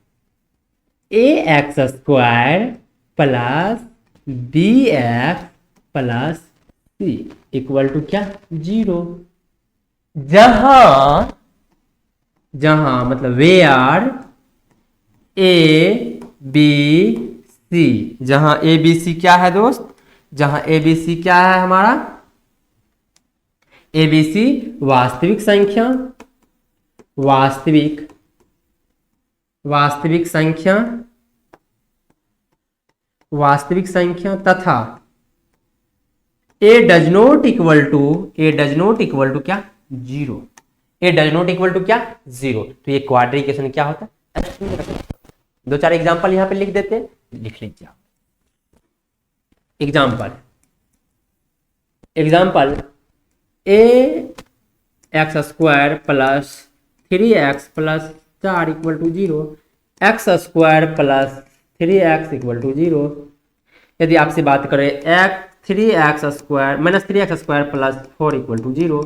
A x square plus B x plus c equal to क्या? 0। जहां जहां मतलब वे आर ए बी सी, जहां ए बी सी क्या है दोस्त? जहां ए बी सी क्या है हमारा? ए बी सी वास्तविक संख्या, वास्तविक वास्तविक संख्या, वास्तविक संख्या तथा a does not equal to, a does not equal to क्या? 0। A does not equal to क्या? 0। तो ये क्वाड्रेटिक इक्वेशन क्या होता है? दो चार एग्जांपल यहां पे लिख देते हैं, लिख लीजिए आप। Example example a x square plus 3x plus 4 equal to 0, x square plus 3x equal to 0। यदि आपसे बात करें 3x square minus 3x square plus 4 equal to 0,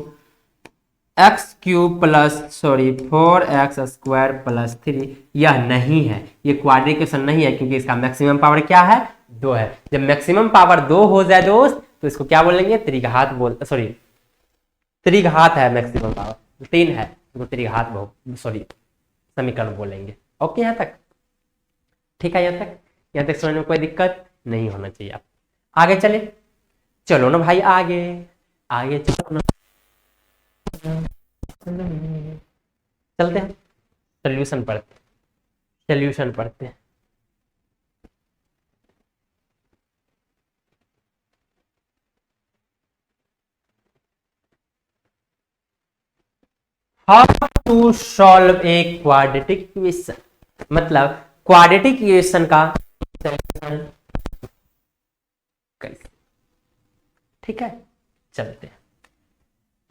x cube plus 4x square plus 3, यह नहीं है, ये क्वाड्रेटिक इक्वेशन नहीं है, क्योंकि इसका मैक्सिमम पावर क्या है? 2 है। जब मैक्सिमम पावर 2 हो जाए दोस्त तो इसको क्या बोलेंगे? त्रिघात त्रिघात है मैक्सिमम पावर, 3 है तो त्रिघात समीकरण बोलेंगे। ओके यहां तक ठीक है? यहां तक समझ में कोई दिक्कत नहीं होना चाहिए। आप आगे चले, चलो ना भाई, आगे आगे चलो ना, चलते हैं सोल्यूशन पढ़ते हैं। How to solve a quadratic equation, मतलब क्वाड्रेटिक इक्वेशन का सॉल्यूशन कैसे? ठीक है, चलते हैं।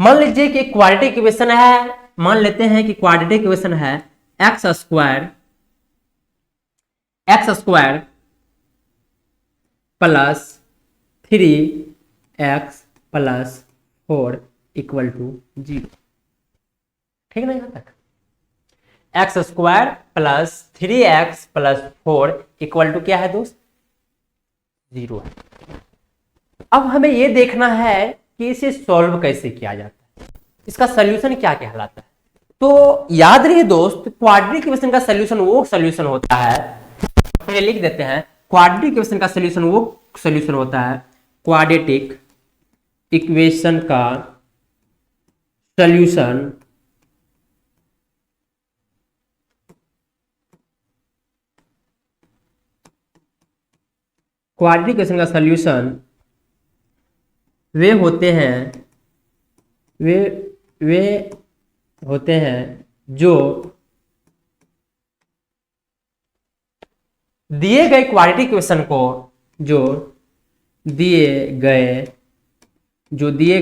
मान लीजिए कि क्वाड्रेटिक इक्वेशन है, मान लेते हैं कि क्वाड्रेटिक इक्वेशन है x square plus 3x plus 4 equal to 0। ठीक ना? यहां तक x square plus 3x plus 4 equal to क्या है दोस्त? 0 है। अब हमें यह देखना है कि इसे सॉल्व कैसे किया जाता है, इसका सॉल्यूशन क्या कहलाता है। तो याद रहे दोस्त, क्वाड्रेटिक इक्वेशन का सॉल्यूशन वो सॉल्यूशन होता है, पहले लिख देते हैं, क्वाड्रेटिक इक्वेशन का सॉल्यूशन वो सॉल्यूशन होता है, क्वाड्रेटिक इक्वेशन का सॉल्यूशन क्वाड्रेटिक इक्वेशन का सॉल्यूशन वे होते हैं जो दिए गए क्वाड्रेटिक इक्वेशन को, जो दिए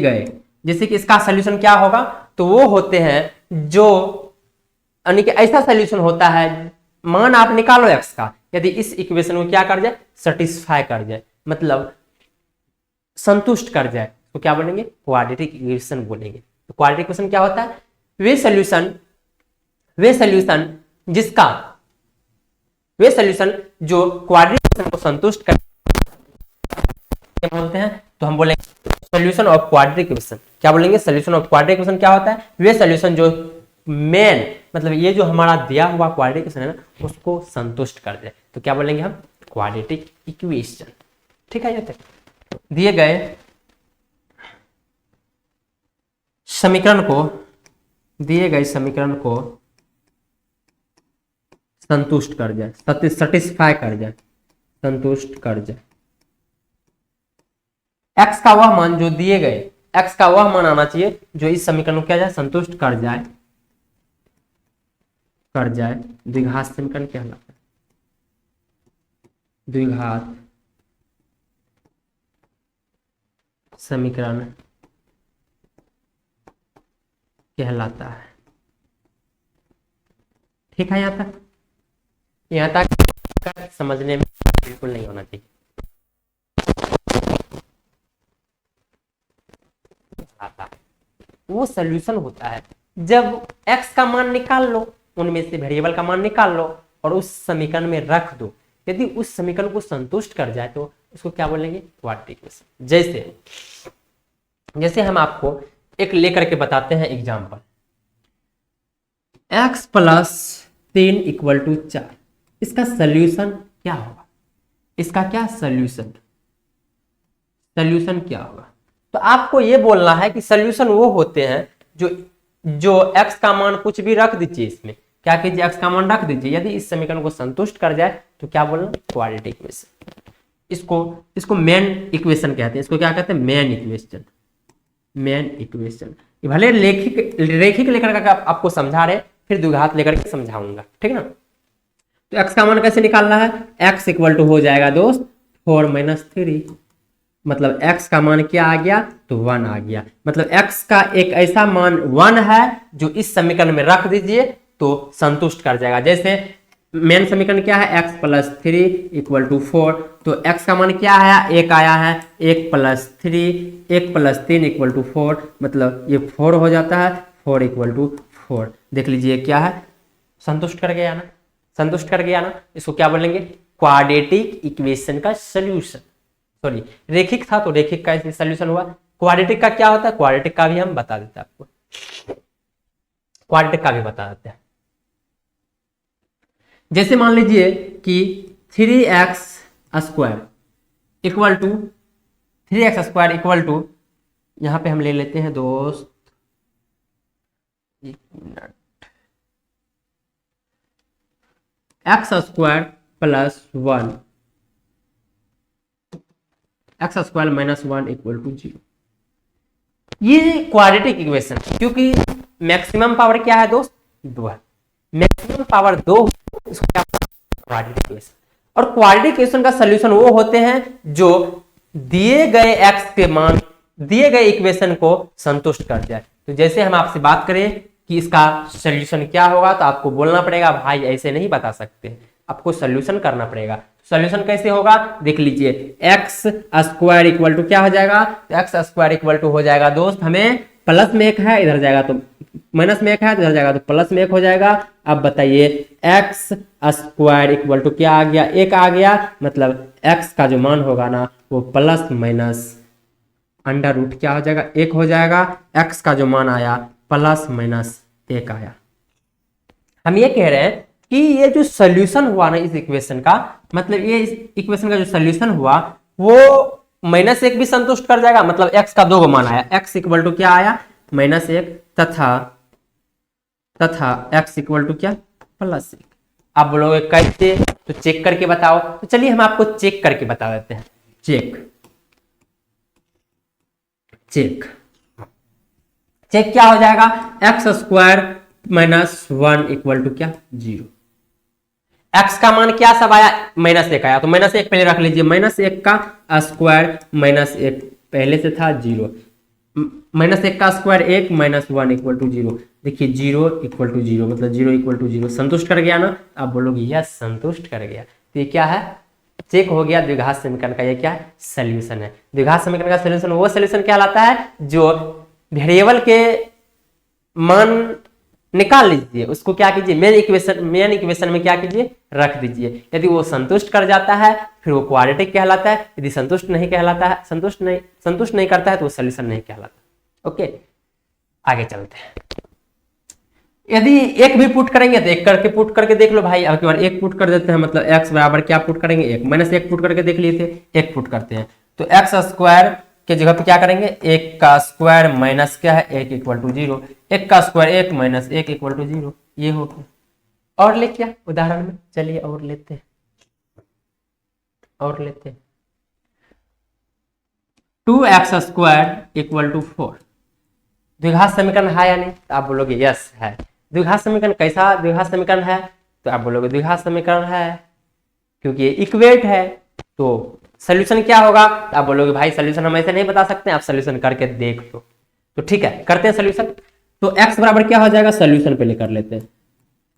गए जैसे कि इसका सॉल्यूशन क्या होगा, तो वो होते हैं जो, यानी कि ऐसा सॉल्यूशन होता है, मान आप निकालो x का, यदि इस इक्वेशन को क्या कर जाए? सेटिस्फाई कर जाए, मतलब संतुष्ट कर जाए, तो क्या बोलेंगे? क्वाड्रेटिक इक्वेशन बोलेंगे। तो क्वाड्रेटिक इक्वेशन क्या होता है? वे सॉल्यूशन जो क्वाड्रेटिक इक्वेशन को संतुष्ट कर बोलते हैं। तो हम बोलेंगे सॉल्यूशन ऑफ क्वाड्रेटिक इक्वेशन। क्या बोलेंगे? सॉल्यूशन ऑफ क्वाड्रेटिक इक्वेशन क्या होता है? वे सॉल्यूशन जो मेन, मतलब ये जो हमारा दिया हुआ क्वाड्रेटिक इक्वेशन है ना, उसको संतुष्ट कर दे, तो क्या बोलेंगे हम? Quadratic equation. ठीक है? ये दिए गए समीकरण को संतुष्ट कर जाए, सेटिस्फाई कर जाए, संतुष्ट कर जाए। x का वह मान जो दिए गए, x का वह मान आना चाहिए जो इस समीकरण को क्या जाए? संतुष्ट कर जाए, द्विघात समीकरण कहलाता है, द्विघात समीकरण कहलाता है। ठीक है? यहां तक यहाँ तक समझने में बिल्कुल नहीं होना चाहिए। आता है वो सोल्यूशन होता है जब x का मान निकाल लो, उनमें से वेरिएबल का मान निकाल लो और उस समीकरण में रख दो, यदि उस समीकरण को संतुष्ट कर जाए तो उसको क्या बोलेंगे, क्वाड्रेटिक इक्वेशन। जैसे हम आपको एक लेकर के बताते हैं example, x plus 3 equal to 4, इसका सोल्यूशन क्या होगा, इसका क्या सोल्यूशन क्या होगा। तो आपको ये बोलना है कि सोल्यूशन वो होते हैं जो x का मान कुछ भी रख दीजिए, इसमें क्या कीजिए, x का मान रख दीजिए, यदि इस समीकरण को संतुष्ट कर जाए तो क्या बोलना, क्वाड्रेटिक इक्वेशन। इसको मेन इक्वेशन कहते हैं, इसको क्या कहते हैं, मेन इक्वेशन। भले रेखिक लेकर का आपको समझा रहे, फिर द्विघात लेकर के समझाऊंगा, ठीक ना। तो x का मान कैसे निकालना है, x इक्वल टू हो जाएगा दोस्त 4 माइनस 3, मतलब x का मान क्या आ गया, तो 1 आ गया। मतलब x का एक ऐसा मान 1 है जो इस समीकरण में रख दीजिए तो संतुष्ट कर जाएगा। जैसे मेन समीकरण क्या है, x प्लस 3 इक्वल टू 4, तो x का मान क्या आया, 1 आया है, 1 प्लस 3 इक्वल टू 4, मतलब ये 4 हो जाता है, 4 इक्वल टू 4। देख लीजिए क्या है, संतुष्ट कर गया ना, इसको क्या बोलेंगे, क्वाड्रेटिक इक्वेशन का सोल्यूशन। सॉरी, रेखिक था तो रेखिक का सोल्यूशन हुआ, क्वाड्रेटिक का क्या होता है, क्वाड्रेटिक का भी हम बता देते हैं आपको, क्वाड्रेटिक का भी बता देते हैं। जैसे मान लीजिए कि 3x square equal to 3x square equal to, यहां पे हम ले लेते हैं दोस्त, एक मिनट, x square plus 1, x square minus 1 equal to 0। ये क्वाड्रेटिक इक्वेशन, क्योंकि मैक्सिमम पावर क्या है दोस्त, 2 है, मैक्सिमम पावर 2, इसको क्या, क्वाड्रेटिक इक्वेशन। और क्वाड्रेटिक इक्वेशन का सॉल्यूशन वो होते हैं जो दिए गए x के मान, दिए गए इक्वेशन को संतुष्ट कर जाए। तो जैसे हम आपसे बात करें कि इसका सॉल्यूशन क्या होगा, तो आपको बोलना पड़ेगा भाई ऐसे नहीं बता सकते, आपको सॉल्यूशन करना पड़ेगा। सॉल्यूशन कैसे होगा, देख लीजिए, एक्स स्क्वायर इक्वल टू क्या हो जाएगा, तो एक्स स्क्वायर इक्वल टू हो जाएगा दोस्त, हमें प्लस में 1 है, इधर जाएगा तो माइनस में 1 है, तो इधर जाएगा तो प्लस में 1 हो जाएगा। अब बताइए, एक्स स्क्वायर इक्वल टू क्या आ गया, 1 आ गया, मतलब एक्स का जो मान होगा ना वो प्लस माइनस अंडर रूट क्या हो जाएगा, 1 हो जाएगा। एक्स का जो मान आया प्लस माइनस 1 आया। हम ये कह रहे हैं कि ये जो सोल्यूशन हुआ ना इस इक्वेशन का, मतलब ये इस इक्वेशन का जो सोल्यूशन हुआ वो -1 भी संतुष्ट कर जाएगा, मतलब x का 2 मान आया, x इक्वल टू क्या आया, -1, तथा x इक्वल टू क्या, +1। आप बोलोगे कैसे, तो चेक करके बताओ, तो चलिए हम आपको चेक करके बता देते हैं। चेक क्या हो जाएगा, x square minus 1 equal to क्या, 0। x का मान क्या सब आया, -1 आया, तो -1 पहले रख लीजिए, -1 का स्क्वायर -1 पहले से था 0, -1 का स्क्वायर 1 -1 इक्वल टू 0। देखिए 0 इक्वल टू 0, मतलब 0 इक्वल टू 0 संतुष्ट कर गया ना, आप बोलोगे यस संतुष्ट कर गया। तो ये क्या है, चेक हो गया, द्विघात समीकरण का ये क्या है, सोल्यूशन है। द्विघात समीकरण का सोल्यूशन वो सोल्यूशन कहलाता है जो वेरिएबल के मान निकाल लीजिए, उसको क्या कीजिए, मेन इक्वेशन में क्या कीजिए, रख दीजिए। यदि वो संतुष्ट कर जाता है फिर वो क्वाड्रेटिक कहलाता है, यदि संतुष्ट नहीं करता है तो वो सोल्यूशन नहीं कहलाता। ओके, आगे चलते हैं। यदि एक भी पुट करेंगे तो एक करके पुट करके देख लो भाई, अब की बार एक पुट कर देते हैं, मतलब x बराबर क्या पुट करेंगे, 1 -1 पुट करके देख लिए थे, एक पुट करते हैं, तो एक्स स्क्वायर के जगह पे क्या करेंगे, 1 का स्क्वायर माइनस क्या है, 1 इक्वल टू 0, 1 का स्क्वायर 1 -1 इक्वल टू 0, ये हो गया। और ले क्या उदाहरण में, चलिए और लेते हैं, 2x स्क्वायर इक्वल टू 4। द्विघात समीकरण है या नहीं, तो आप बोलोगे यस है। द्विघात समीकरण कैसा द्विघात समीकरण है, तो आप बोलोगे द्विघात समीकरण है क्योंकि ये इक्वेट है, तो सोल्यूशन क्या होगा, तो आप बोलोगे भाई सोल्यूशन हम ऐसे नहीं बता सकते, आप सोल्यूशन करके देख लो। तो ठीक है, करते हैं सोल्यूशन। तो x बराबर क्या हो जाएगा, सोल्यूशन पहले कर लेते हैं,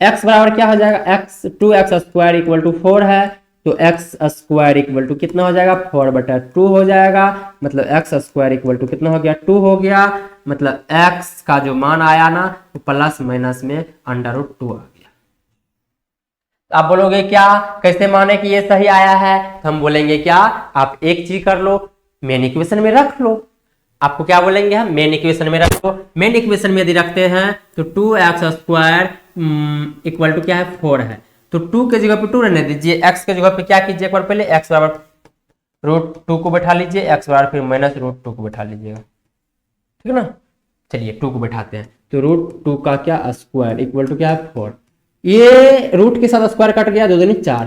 x बराबर क्या हो जाएगा, x 2x square equal to 4 है, तो x स्क्वायर इक्वल टू कितना हो जाएगा, 4/2 हो जाएगा। मतलब x स्क्वायर इक्वल टू कितना हो गया, 2 हो गया। मतलब x का जो मान आया ना वो प्लस माइनस में √2 आ गया। आप बोलोगे क्या कैसे माने कि ये सही आया है, तो हम बोलेंगे क्या, आप एक चीज कर लो, मेन इक्वेशन में रख लो। आपको क्या बोलेंगे हम, मेन इक्वेशन में रखो। मेन इक्वेशन में यदि रखते हैं तो 2x स्क्वायर इक्वल टू क्या है, 4 है। तो 2 के जगह पे 2 रहने दीजिए, x के जगह पे क्या कीजिए, एक बार पहले x बराबर √2 को बैठा लीजिए, x बराबर फिर -√2 को बैठा लीजिएगा, ठीक है ना। चलिए 2 को बैठाते हैं, तो √2 का क्या स्क्वायर इक्वल टू क्या है, 4। ये रूट के साथ स्क्वायर कट गया, 2 दूनी 4,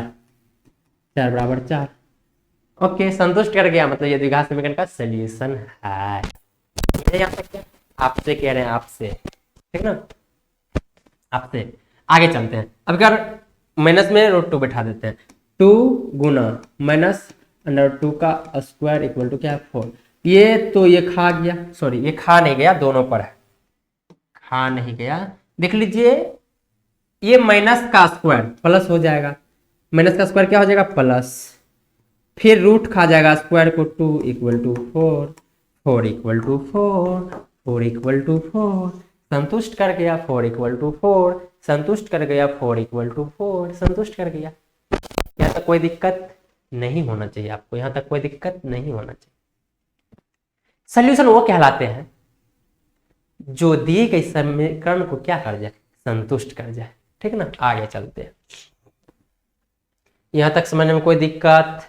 4 बराबर 4। ओके, संतुष्ट कर गया, मतलब ये द्विघात समीकरण का सॉल्यूशन है। यहाँ तक क्या, आपसे कह रहे हैं, आपसे, ठीक ना, आपसे। आगे चलते हैं, अब अगर माइनस में √2 बैठा देते हैं, 2 गुना -√2 का स्क्वायर इक्वल टू क्या है, 4। ये तो ये खा गया, सॉरी ये खा नहीं गया, दोनों पर है, खा नहीं गया। देख लीजिए ये माइनस का स्क्वायर प्लस हो जाएगा, माइनस का स्क्वायर क्या हो जाएगा, प्लस, फिर रूट खा जाएगा स्क्वायर को, 2 equal to 4, 4 equal to 4, 4 equal to 4, संतुष्ट कर गया, 4 इक्वल टू 4, संतुष्ट कर गया, 4 इक्वल टू 4, संतुष्ट कर गया। यहाँ तक कोई दिक्कत नहीं होना चाहिए आपको, यहाँ तक कोई दिक्कत नहीं होना चाहिए। सॉल्यूशन वो कहलाते हैं जो दिए गए समीकरण को क्या कर जाए, संतुष्ट कर जाए, ठीक ना। आगे चलते हैं, यहां तक समझने में कोई दिक्कत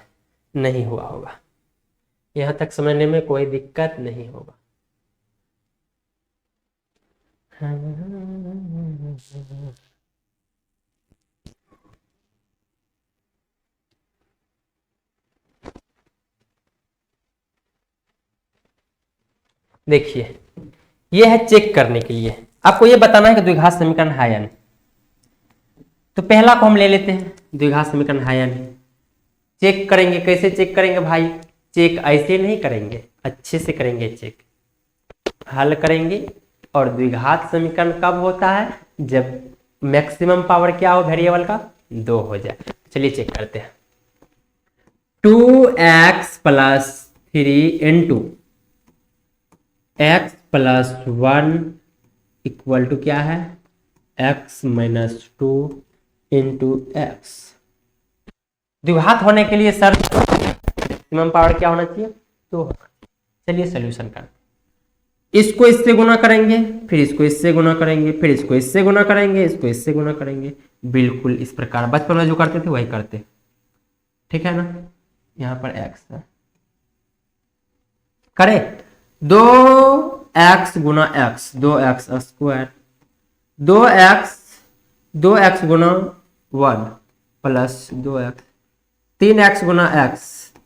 नहीं हुआ होगा, यहां तक समझने में कोई दिक्कत नहीं होगा। देखिए ये है चेक करने के लिए, आपको ये बताना है कि द्विघात समीकरण है या नहीं। तो पहला को हम ले लेते हैं, द्विघात समीकरण है या नहीं। चेक करेंगे, कैसे चेक करेंगे भाई, चेक ऐसे नहीं करेंगे, अच्छे से करेंगे चेक। हल करेंगे, और द्विघात समीकरण कब होता है, जब मैक्सिमम पावर क्या हो वेरिएबल का, 2 हो जाए। चलिए चेक करते हैं, 2x + 3 into x + 1 equal to क्या है, x - 2 इंटू x। द्विघात होने के लिए शर्त मैक्सिमम पावर क्या होना चाहिए, तो चलिए सोल्यूशन करते हैं। इसको इससे गुना करेंगे, फिर इसको इससे गुना करेंगे, फिर इसको इससे गुना करेंगे, इसको इससे गुना करेंगे, बिल्कुल इस प्रकार बचपन में जो करते थे वही करते, ठीक है ना। यहां पर x है, करें 2x गुना x, 2x स्क्वायर, 2x गुना 1 प्लस 2x, 3x गुना x,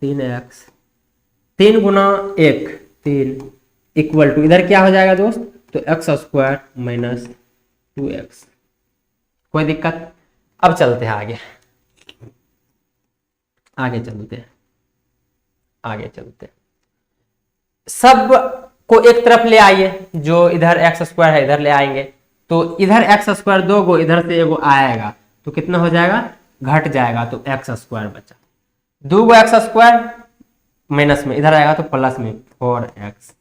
3x, 3 गुना 1 3 इक्वल टू, इधर क्या हो जाएगा दोस्त, तो x स्क्वायर - 2x। कोई दिक्कत। अब चलते हैं आगे, आगे चलते हैं, आगे चलते हैं। सब को एक तरफ ले आइए, जो इधर x स्क्वायर है इधर ले आएंगे, तो इधर x स्क्वायर 2 गो, इधर से एगो आएगा, तो कितना हो जाएगा, घट जाएगा, तो x स्क्वायर बचा। 2 गो x स्क्वायर माइनस में इधर आएगा तो प्लस में 4x,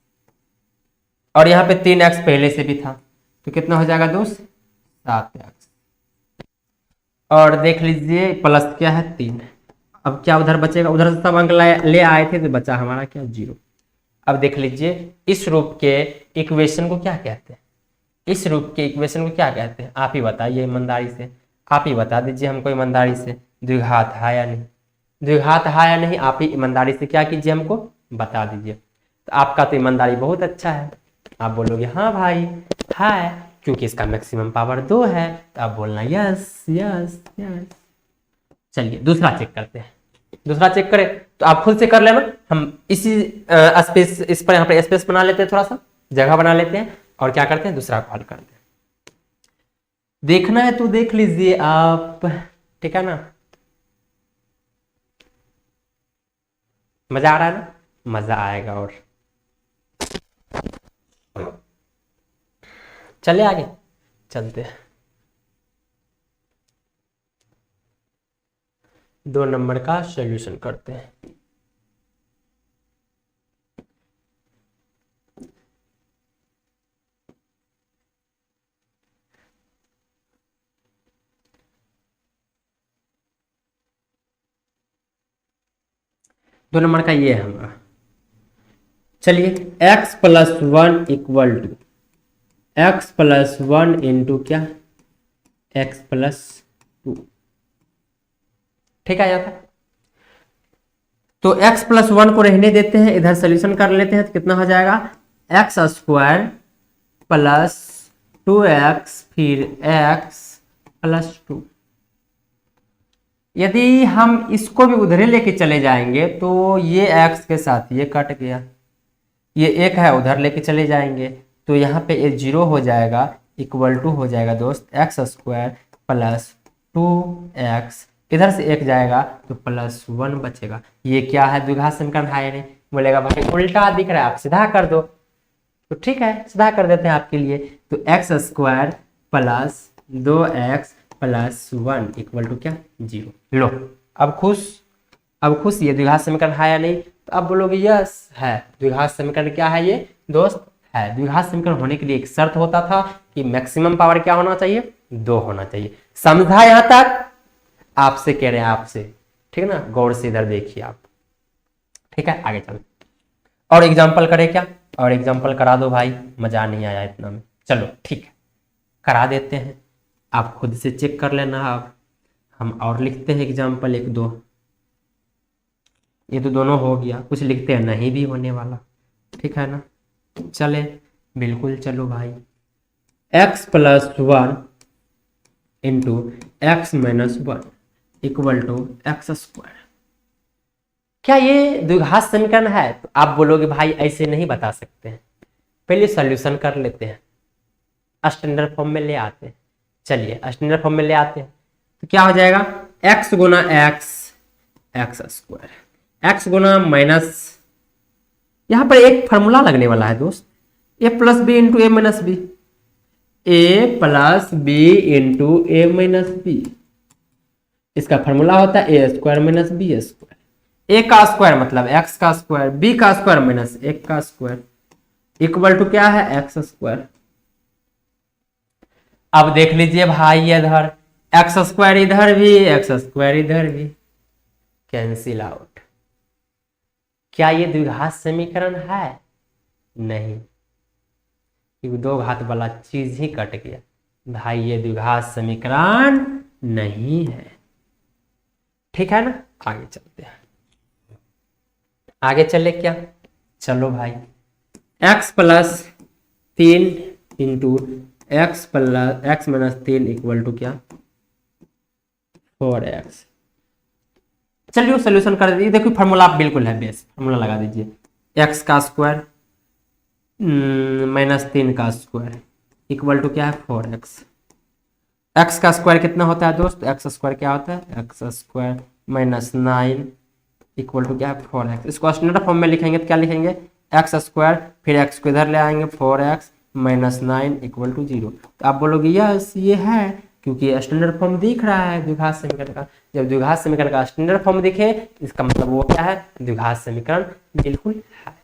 और यहाँ पे 3x पहले से भी था, तो कितना हो जाएगा दोस्त, 7x। और देख लीजिए प्लस क्या है 3। अब क्या उधर बचेगा, उधर से सब अंक ले आए थे तो बचा हमारा क्या, 0। अब देख लीजिए इस रूप के इक्वेशन को क्या कहते हैं, इस रूप के इक्वेशन को क्या कहते हैं, आप ही बताइए ईमानदारी से, आप ही बता दीजिए हमको ईमानदारी से, द्विघात है या नहीं, द्विघात है या नहीं, आप ही ईमानदारी से क्या कीजिए, हमको बता दीजिए। तो आपका तो ईमानदारी बहुत अच्छा है, आप बोलोगे हाँ भाई है, क्योंकि इसका मैक्सिमम पावर 2 है, तो आप बोलना यस यस यस। चलिए दूसरा चेक करते हैं, दूसरा चेक करें तो आप खुद से कर लेना, हम इसी स्पेस, इस पर यहाँ पर स्पेस बना लेते हैं, थोड़ा सा जगह बना लेते हैं, और क्या करते हैं, दूसरा को हल करते हैं। देखना है तो देख लीजिए आप, ठीक है ना, मजा आ रहा है ना, मजा आएगा। और चले आगे चलते हैं, 2 नंबर का सॉल्यूशन करते हैं। दो नंबर का ये है हमारा। चलिए x plus 1 equal to x plus 1 into क्या, x प्लस 2। ठीक है यहाँ तक। तो x प्लस 1 को रहने देते हैं, इधर सोल्यूशन कर लेते हैं तो कितना हो जाएगा, एक्स स्क्वायर प्लस 2x फिर x प्लस 2। यदि हम इसको भी उधर लेके चले जाएंगे तो ये x के साथ ये कट गया, ये एक है उधर लेके चले जाएंगे तो यहाँ पे ये 0 हो जाएगा, इक्वल टू हो जाएगा दोस्त एक्स स्क्वायर प्लस 2x, इधर से एक जाएगा तो प्लस 1 बचेगा। ये क्या है, द्विघात समीकरण है नहीं। बोलेगा भाई उल्टा दिख रहा है, आप सीधा कर दो, तो ठीक है सीधा कर देते हैं आपके लिए। तो x square plus 2x plus 1 equal to क्या, 0। लो अब खुश, अब खुश, ये द्विघात समीकरण है या नहीं, तो अब बोलोगे यस है। द्विघात समीकरण क्या है ये दोस्त, है। द्विघात समीकरण होने के लिए एक शर्त होता था कि मैक्सिमम पावर क्या होना चाहिए, 2 होना चाहिए। समझा यहां तक, आपसे कह रहे हैं आपसे, ठीक है ना, गौर से इधर देखिए आप। ठीक है आगे चलो, और एग्जाम्पल करें क्या, और एग्जाम्पल करा दो भाई, मजा नहीं आया इतना में। चलो ठीक है करा देते हैं, आप खुद से चेक कर लेना। आप हम और लिखते हैं एग्जाम्पल 1 2, ये तो दोनों हो गया, कुछ लिखते हैं नहीं भी होने वाला, ठीक है ना। चले बिल्कुल चलो भाई, x plus 1 into x minus 1 equal to x square. क्या ये द्विघात समीकरण है, तो आप बोलोगे भाई ऐसे नहीं बता सकते हैं, पहले सॉल्यूशन कर लेते हैं, स्टैंडर्ड फॉर्म में ले आते हैं। चलिए स्टैंडर्ड फॉर्म में ले आते हैं, तो क्या हो जाएगा, x गुना एक्स एक्स स्क्वायर, एक्स गुना माइनस, यहां पर एक फॉर्मूला लगने वाला है दोस्त, a plus b into a minus b, a plus b into a minus b. इसका फॉर्मूला होता है a square minus b square. A का स्क्वायर मतलब एक्स का स्क्वायर, बी का स्क्वायर माइनस एक का स्क्वायर, इक्वल टू क्या है, एक्स स्क्वायर। अब देख लीजिए भाई इधर एक्स स्क्वायर इधर भी, एक्स स्क्वायर इधर भी, कैंसिल आउट। क्या ये द्विघात समीकरण है, नहीं, ये 2 घात वाला चीज ही कट गया भाई, ये द्विघात समीकरण नहीं है। ठीक है ना, आगे चलते हैं, आगे चले क्या, चलो भाई, x plus 3 into x plus x minus 3 equal to क्या, 4x। चलिए सोल्यूशन कर दीजिए, देखो फार्मूला बिल्कुल है, बेस फार्मूला लगा दीजिए, x का स्क्वायर माइनस 3 का स्क्वायर इक्वल टू क्या है, 4x। x का स्क्वायर कितना होता है दोस्त, x स्क्वायर क्या होता है, x square minus 9 equal to क्या है, 4x। इसको स्टैंडर्ड फॉर्म में लिखेंगे तो क्या लिखेंगे, एक्स स्क्वायर फिर x को इधर ले आएंगे, 4x माइनस 9 इक्वल टू 0। तो आप बोलोगे यस ये है, क्योंकि स्टैंडर्ड फॉर्म दिख रहा है द्विघात समीकरण का। जब द्विघात समीकरण का स्टैंडर्ड फॉर्म दिखे, इसका मतलब वो क्या है, द्विघात समीकरण बिल्कुल है।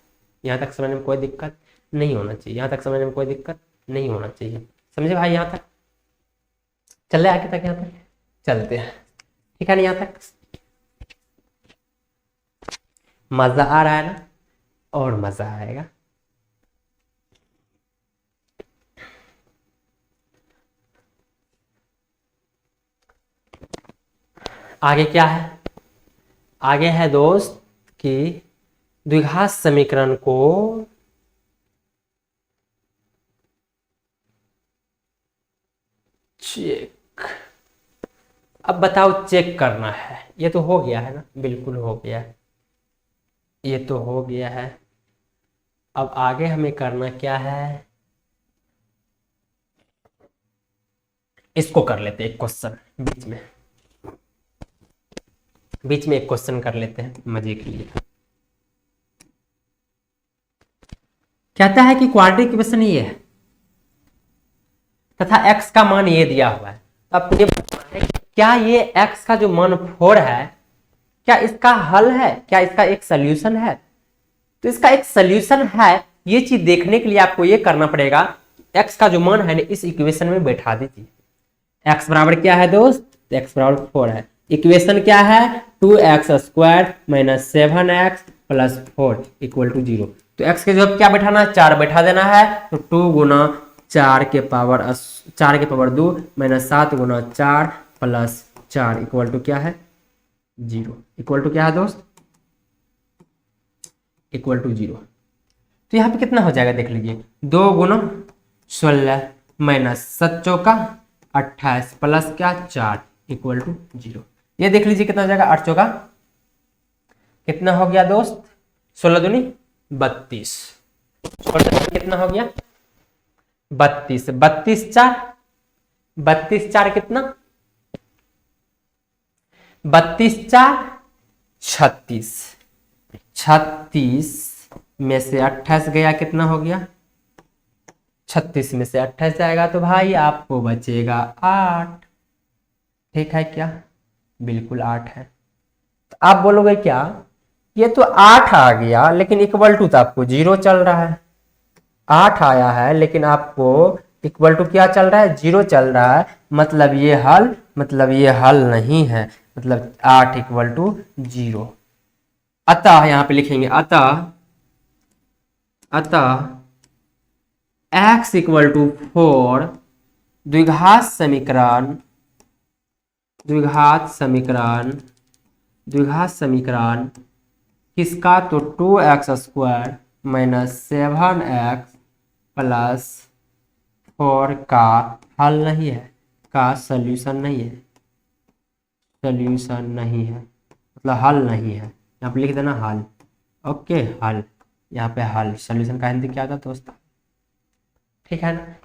यहाँ तक समझने में कोई दिक्कत नहीं होना चाहिए, यहाँ तक समझने में कोई दिक्कत नहीं होना चाहिए, समझे भाई। यहाँ तक चल रहे आगे तक, यहाँ तक चलते हैं, ठीक है ना, यहाँ तक मजा आ रहा है ना, और मजा आएगा। आगे क्या है, आगे है दोस्त कि द्विघात समीकरण को चेक, अब बताओ चेक करना है, ये तो हो गया है ना, बिल्कुल हो गया है, ये तो हो गया है। अब आगे हमें करना क्या है, इसको कर लेते हैं एक क्वेश्चन, बीच में एक क्वेश्चन कर लेते हैं मजे के लिए। कहता है कि क्वाड्रेटिक इक्वेशन ये है तथा x का मान ये दिया हुआ है। अब ये क्या ये x का जो मान 4 है क्या इसका हल है, क्या इसका एक सोल्यूशन है? तो इसका एक सोल्यूशन है। ये चीज देखने के लिए आपको ये करना पड़ेगा, x का जो मान है ना इस इक्वेशन में बैठा दीजिए। x बराबर क्या है दोस्त? x बराबर 4 है। इक्वेशन क्या है? 2x² minus 7x plus 4 equal to 0। तो x के जगह क्या बैठाना है? 4 बैठा देना है। तो 2 गुना 4 के पावर 2 माइनस 7 गुना 4 प्लस 4 इक्वल टू क्या है? 0। इक्वल टू क्या है दोस्त? Equal to 0। तो यहाँ पे कितना हो जाएगा देख लीजिए, 2 गुना 16 माइनस 7 चौका 28 प्लस क्या 4 इक्वल टू 0। ये देख लीजिए कितना हो जाएगा, 8 चौका कितना हो गया दोस्त? 16 दूनी 32। कितना हो गया? 32। 32 4 कितना? 32 4 36। 36 में से 28 गया, कितना हो गया? 36 में से 28 जाएगा तो भाई आपको बचेगा 8। ठीक है क्या? बिल्कुल 8 है। तो आप बोलोगे क्या ये तो 8 आ गया लेकिन इक्वल टू तो आपको 0 चल रहा है। 8 आया है लेकिन आपको इक्वल टू क्या चल रहा है? 0 चल रहा है। मतलब ये हल नहीं है। मतलब 8 इक्वल टू 0। अतः यहां पे लिखेंगे अतः x इक्वल टू 4 द्विघात समीकरण किसका? तो 2x² माइनस 7x प्लस 4 का हल नहीं है, का सोल्यूशन नहीं है। सोल्यूशन नहीं है मतलब हल नहीं है। यहाँ पे लिख देना हल। ओके हल, यहाँ पे हल। सोल्यूशन का हिंदी क्या था दोस्त? ठीक है ना,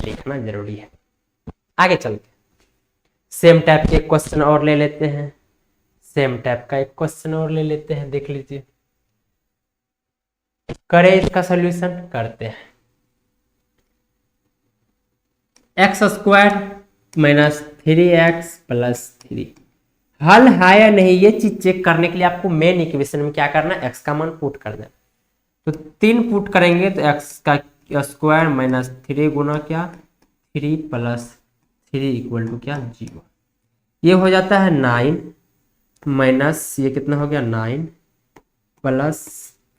लिखना जरूरी है। आगे चलते सेम टाइप के क्वेश्चन और ले लेते हैं। सेम टाइप का एक क्वेश्चन और ले लेते हैं, देख लीजिए। करें इसका सोल्यूशन, करते हैं। x² माइनस 3x प्लस 3 हल है या नहीं, ये चीज चेक करने के लिए आपको मेन इक्वेशन में क्या करना है? x का मान पुट करना है। तो 3 पुट करेंगे तो x का स्क्वायर माइनस 3 गुना क्या 3 प्लस 3 इक्वल टू क्या 0। ये हो जाता है 9 माइनस ये कितना हो गया 9 प्लस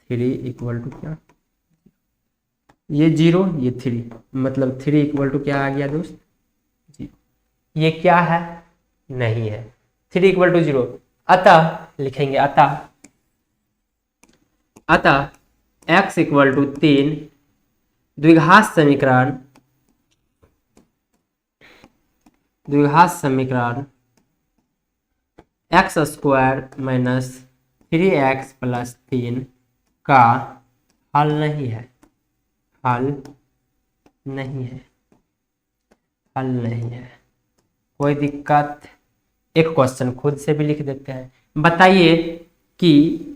3 इक्वल टू क्या ये 0 ये 3 मतलब 3 इक्वल टू क्या आ गया दोस्त 0। ये क्या है? नहीं है। 3 इक्वल टू 0। अतः लिखेंगे अतः x इक्वल टू 3 द्विघात समीकरण x² माइनस 3x प्लस 3 का हल नहीं है। हल नहीं है। हल नहीं है। कोई दिक्कत? एक क्वेश्चन खुद से भी लिख देते हैं। बताइए कि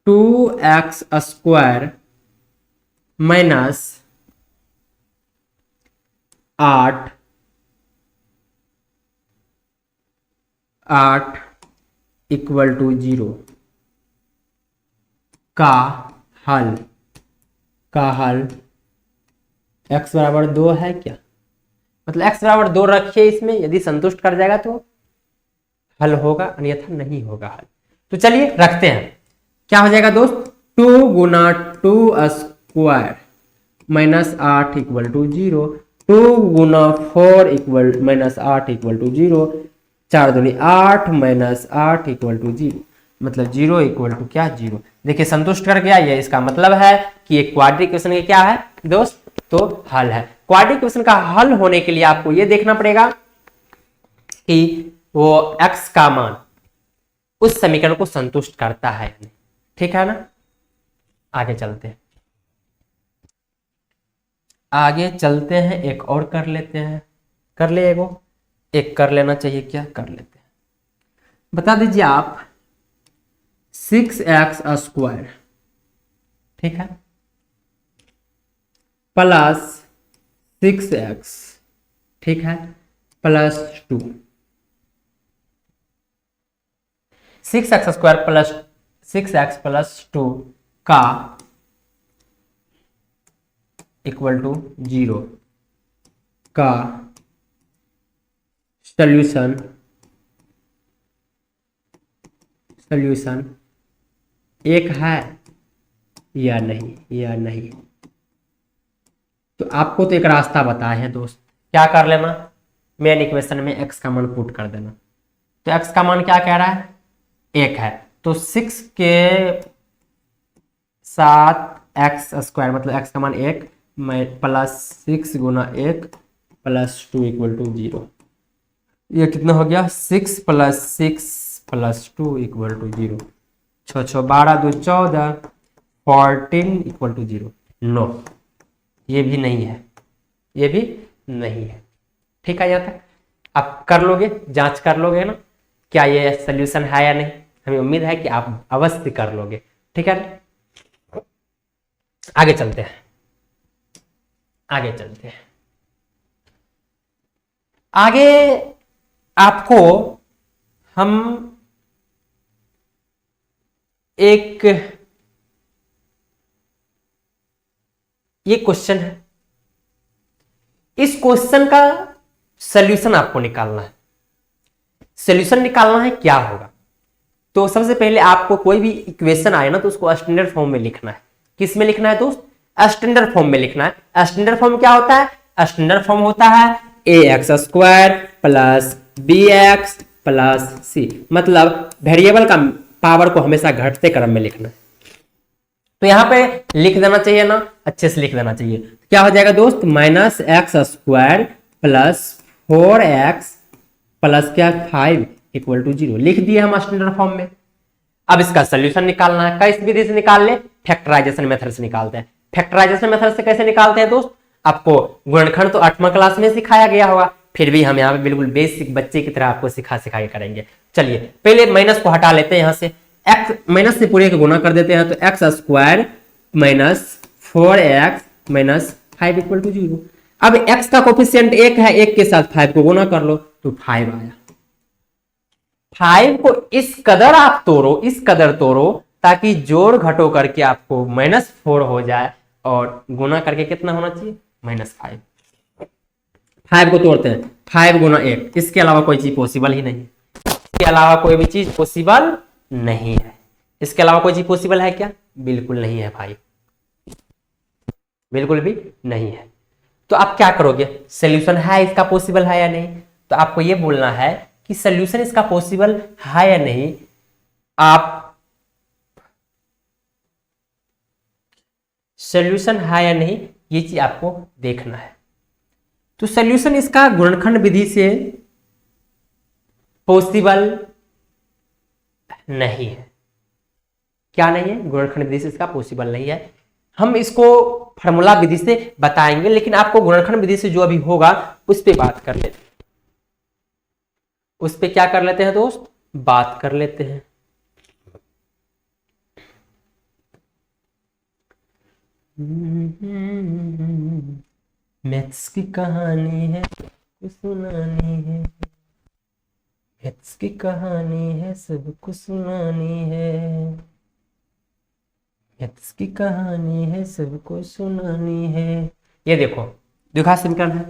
2x² माइनस 8 इक्वल टू 0 का हल x बराबर 2 है क्या? मतलब x बराबर 2 रखिए इसमें, यदि संतुष्ट कर जाएगा तो हल होगा, अन्यथा नहीं होगा हल। तो चलिए रखते हैं। क्या हो जाएगा दोस्त? 2 गुना 2² माइनस 8 इक्वल टू 0। 2 गुना 4 इक्वल माइनस 8 इक्वल टू 0। 4 दूनी 8 माइनस 8 इक्वल टू 0। मतलब 0 इक्वल टू क्या 0। देखिए संतुष्ट कर गया। ये इसका मतलब है कि एक क्वाड्रेटिक इक्वेशन का क्या है दोस्त? तो हल है। क्वाड्रेटिक इक्वेशन का हल होने के लिए आपको ये देखना पड़ेगा कि वो x का मान उस समीकरण को संतुष्ट करता है। ठीक है ना? आगे चलते हैं। एक और कर लेते हैं। कर ले एक कर लेना चाहिए। क्या कर लेते हैं बता दीजिए आप। 6x², ठीक है, प्लस 6x, ठीक है, प्लस 2 6x² प्लस 6x+2 का इक्वल टू 0 का सॉल्यूशन एक है या नहीं। तो आपको तो एक रास्ता बताए हैं दोस्त, क्या कर लेना, मेन इक्वेशन में x का मान पुट कर देना। तो x का मान क्या कह रहा है, 1 है, तो 6 के साथ x² मतलब x का मान 1 प्लस 6 गुना 1 प्लस 2 इक्वल टू 0। ये कितना हो गया, 6 plus 6 plus 2 equal to 0। 6 6 12 2 14 14 equal to 0। No, ये भी नहीं है, ये भी नहीं है। ठीक है, यहाँ तक आप कर लोगे, जांच कर लोगे ना क्या ये सोल्यूशन है या नहीं। हमें उम्मीद है कि आप अवश्य कर लोगे। ठीक है, आगे चलते हैं, आगे चलते हैं। आगे आपको हम एक ये क्वेश्चन है, इस क्वेश्चन का सॉल्यूशन आपको निकालना है। सॉल्यूशन निकालना है क्या होगा, तो सबसे पहले आपको कोई भी इक्वेशन आए ना तो उसको स्टैंडर्ड फॉर्म में लिखना है। किस में लिखना है दोस्त, स्टैंडर्ड फॉर्म में लिखना है। स्टैंडर्ड फॉर्म क्या होता है, स्टैंडर्ड फॉर्म होता है ax² plus bx plus c, मतलब वेरिएबल का पावर को हमेशा घटते क्रम में लिखना है। तो यहां पे लिख देना चाहिए ना, अच्छे से लिख देना चाहिए। क्या हो जाएगा दोस्त, -x² प्लस 4x प्लस क्या 5 इक्वल टू 0 लिख दिए हम स्टैंडर्ड फॉर्म में। अब इसका सोल्यूशन निकालना है, किस विधि से निकाल ले, फैक्टराइजेशन मेथड से निकालते हैं। फैक्टराइजेशन मेथड से कैसे निकालते हैं दोस्त, आपको गुणनखंड तो 8वां क्लास में सिखाया गया होगा, फिर भी हम यहाँ पे बिल्कुल बेसिक बच्चे की तरह आपको सिखा के करेंगे। चलिए पहले माइनस को हटा लेते हैं, यहाँ से x माइनस से पूरे को गुना कर देते हैं, तो x² minus 4x minus 5 equal to 0। अब x का कोफिशिएंट 1 है, 1 के साथ 5 को गुना कर लो तो 5 आया। 5 को इस कदर आप तोड़ो, इस कदर तोड़ो ताकि जोड़ घटो करके आपको -4 हो जाए, और गुना करके कितना होना चाहिए, -5। 5 को तोड़ते हैं, 5 गुना 1, इसके अलावा कोई चीज पॉसिबल ही नहीं, इसके अलावा कोई भी चीज पॉसिबल नहीं है। इसके अलावा कोई चीज पॉसिबल है क्या, बिल्कुल नहीं है भाई, बिल्कुल भी नहीं है। तो आप क्या करोगे, सोल्यूशन है इसका पॉसिबल है या नहीं, तो आपको ये बोलना है कि सोल्यूशन इसका पॉसिबल है या नहीं। आप सोल्यूशन है या नहीं ये चीज आपको देखना है। तो सोल्यूशन इसका गुणनखंड विधि से पॉसिबल नहीं है। क्या नहीं है, गुणनखंड विधि से इसका पॉसिबल नहीं है। हम इसको फार्मूला विधि से बताएंगे, लेकिन आपको गुणनखंड विधि से जो अभी होगा उस पर बात कर लेते हैं। उस पर क्या कर लेते हैं दोस्त, बात कर लेते हैं। मैथ्स की कहानी है कुछ सुनानी है, मैथ्स की कहानी है सबको सुनानी है, मैथ्स की कहानी है सबको सुनानी है। ये देखो देखा समीकरण है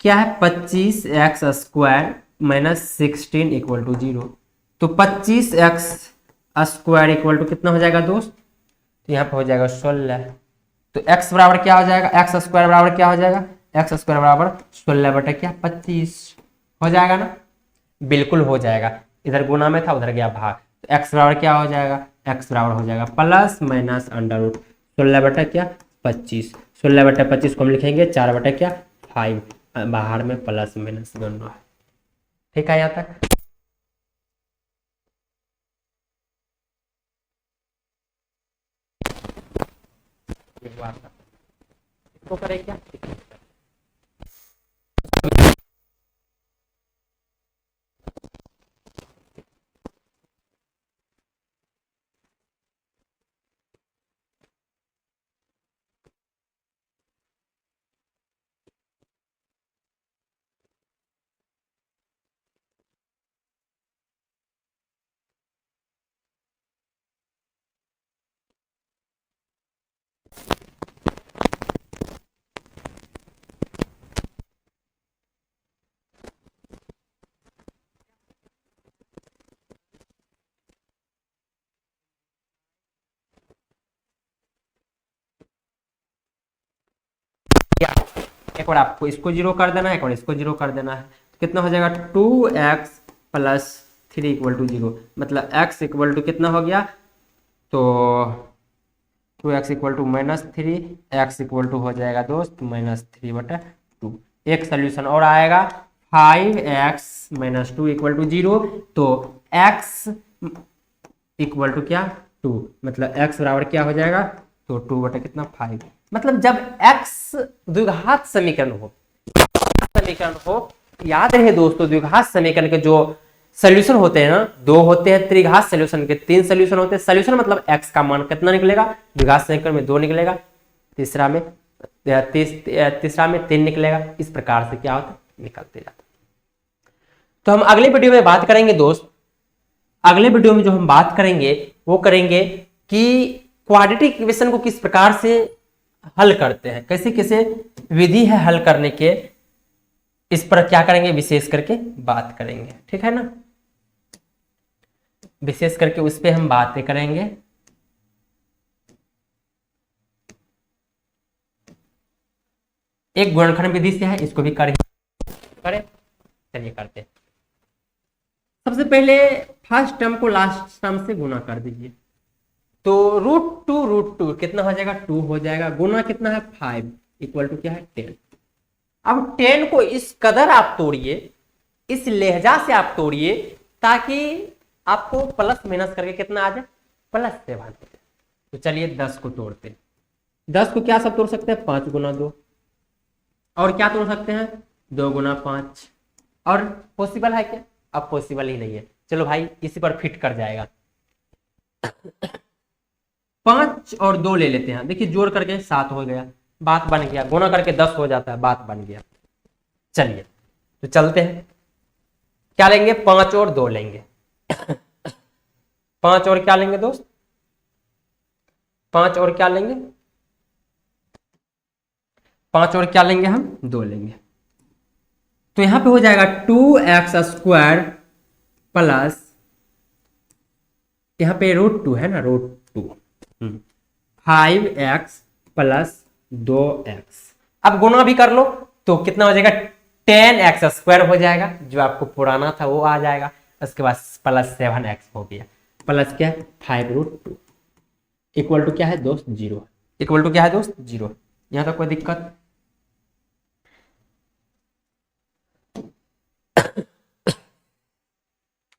क्या है, 25x² माइनस 16 इक्वल टू 0। तो 25x² इक्वल टू कितना हो जाएगा दोस्त, तो यहाँ पे हो जाएगा 16। तो x बराबर क्या हो जाएगा, x² बराबर क्या हो जाएगा, x² बराबर 16 बटा क्या 25 हो जाएगा ना, बिल्कुल हो जाएगा। इधर गुना में था, उधर गया भाग, तो x बराबर क्या हो जाएगा, x बराबर हो जाएगा प्लस माइनस अंडर रूट 16 बटा क्या 25। 16 बटा 25 को हम लिखेंगे 4 बटा क्या 5, बाहर में प्लस माइनस दोनों है। ठीक है, यहाँ तक इसको करें क्या, एक बार आपको इसको जीरो कर देना है, एक बार इसको जीरो कर देना है, तो कितना हो जाएगा 2x प्लस 3 इक्वल टू 0, मतलब x इक्वल टू कितना हो गया, तो 2x equal to -3, x equal to हो जाएगा दोस्त -3/2। एक सोल्यूशन और आएगा 5x - 2 इक्वल टू 0, तो x इक्वल टू क्या 2, मतलब x बराबर क्या हो जाएगा, तो 2 कितना 5। मतलब जब x द्विघात समीकरण हो, याद रहे दोस्तों, द्विघात समीकरण के जो सोल्यूशन होते हैं ना, 2 होते हैं, त्रिघात सोल्यूशन के 3 सोल्यूशन होते हैं। सोल्यूशन मतलब x का मान कितना निकलेगा, द्विघात समीकरण में 2 निकलेगा, तीसरा में 3 निकलेगा। इस प्रकार से क्या होता है, निकलते जाता है। तो हम अगले वीडियो में बात करेंगे दोस्त, अगले वीडियो में जो हम बात करेंगे वो करेंगे कि क्वाड्रेटिक इक्वेशन को किस प्रकार से हल करते हैं, कैसे कैसे विधि है हल करने के, इस पर क्या करेंगे विशेष करके बात करेंगे, ठीक है ना, विशेष करके उस पर हम बातें करेंगे। एक गुणनखंड विधि से है, इसको भी करें, चलिए करते हैं। सबसे पहले फर्स्ट टर्म को लास्ट टर्म से गुना कर दीजिए, तो √2 कितना हो जाएगा, 2 हो जाएगा, गुना कितना है 5 इक्वल टू क्या है 10। अब 10 को इस कदर आप तोड़िए, इस लहजा से आप तोड़िए, ताकि आपको प्लस माइनस करके कितना आ जाए, +7 हो जाए। तो चलिए 10 को तोड़ते हैं। 10 को क्या सब तोड़ सकते हैं, 5 गुना 2, और क्या तोड़ सकते हैं 2 गुना 5, और पॉसिबल है क्या, अब पॉसिबल ही नहीं है। चलो भाई इसी पर फिट कर जाएगा। 5 और 2 ले लेते हैं, देखिए जोड़ करके 7 हो गया, बात बन गया, गुना करके 10 हो जाता है, बात बन गया। चलिए तो चलते हैं, क्या लेंगे 5 और 2 लेंगे। 5 और क्या लेंगे दोस्त, 5 और क्या लेंगे, 5 और क्या लेंगे हम 2 लेंगे। तो यहां पे हो जाएगा 2x² प्लस, यहां पे √2 है ना, √2 5x प्लस 2x। अब गुणा भी कर लो तो कितना हो जाएगा 10x² हो जाएगा, जो आपको पुराना था वो आ जाएगा, उसके बाद +7x हो गया, प्लस क्या 5√2 इक्वल टू क्या है दोस्त 0, इक्वल टू क्या है दोस्त 0। यहां तक कोई दिक्कत,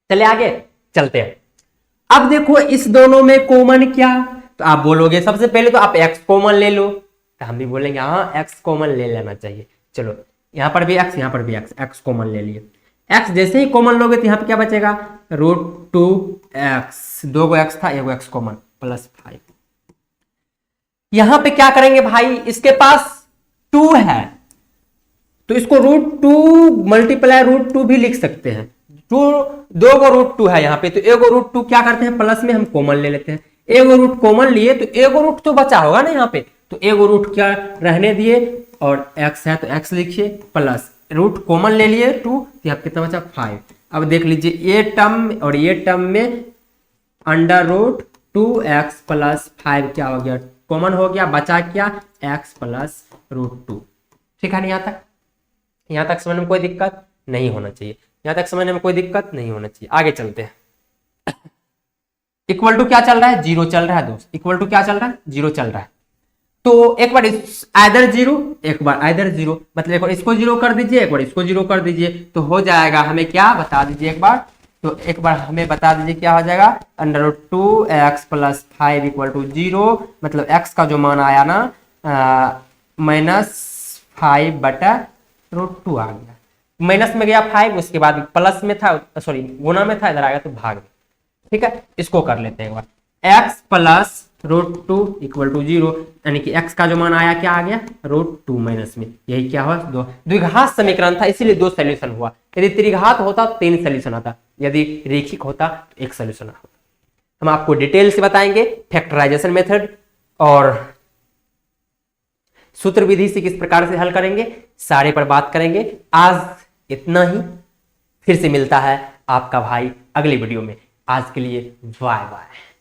चलिए आगे चलते हैं। अब देखो इस दोनों में कॉमन क्या, तो आप बोलोगे सबसे पहले तो आप x कॉमन ले लो, तो हम भी बोलेंगे हाँ x कॉमन ले लेना चाहिए। चलो यहां पर भी x, यहां पर भी x कॉमन ले लिए। x जैसे ही कॉमन लोगे तो यहां पे क्या बचेगा √2x, 2 को x था, 1 को x कॉमन, +5। यहां पे क्या करेंगे भाई, इसके पास 2 है तो इसको √2 मल्टीप्लाई √2 भी लिख सकते हैं। 2 को √2 है यहाँ पे, तो 1 को √2 क्या करते हैं प्लस में हम कॉमन ले लेते हैं। 1 को रूट कॉमन लिए तो 1 को रूट तो बचा होगा ना यहाँ पे, तो 1 को रूट क्या रहने दिए, और x है तो x लिखिए, प्लस रूट कॉमन ले लिए 2, तो यहाँ कितना बचा 5। अब देख लीजिए ये टर्म और ये टर्म में √2x प्लस 5 क्या हो गया, कॉमन हो गया, बचा क्या x प्लस √2। ठीक है ना, यहाँ तक समझने में कोई दिक्कत नहीं होना चाहिए, यहाँ तक समझने में कोई दिक्कत नहीं होना चाहिए। आगे चलते हैं। इक्वल टू क्या चल रहा है, 0 चल रहा है दोस्त, इक्वल टू क्या चल रहा है 0 चल रहा है। तो एक बार आइदर 0 एक बार आइदर 0, मतलब एक बार इसको 0 कर दीजिए, एक बार इसको 0 कर दीजिए, तो हो जाएगा हमें क्या बता दीजिए एक बार, तो एक बार हमें बता दीजिए क्या हो जाएगा √2x प्लस 5 इक्वल टू 0, मतलब x का जो मान आया ना -5/√2 आ गया, माइनस में गया 5, उसके बाद प्लस में था, सॉरी गुना में था, इधर आ गया तो भाग में। ठीक है, इसको कर लेते हैं एक बार, x प्लस √2 इक्वल टू 0, यानी कि x का जो मान आया क्या आ गया √2 माइनस में, यही क्या हुआ दो, द्विघात समीकरण था इसीलिए 2 सोल्यूशन हुआ, यदि त्रिघात होता तो 3 सोल्यूशन आता, यदि रेखिक होता तो 1 सोल्यूशन होता। हम आपको डिटेल से बताएंगे फैक्टराइजेशन मेथड और सूत्र विधि से किस प्रकार से हल करेंगे, सारे पर बात करेंगे। आज इतना ही, फिर से मिलता है आपका भाई अगली वीडियो में। आज के लिए बाय बाय।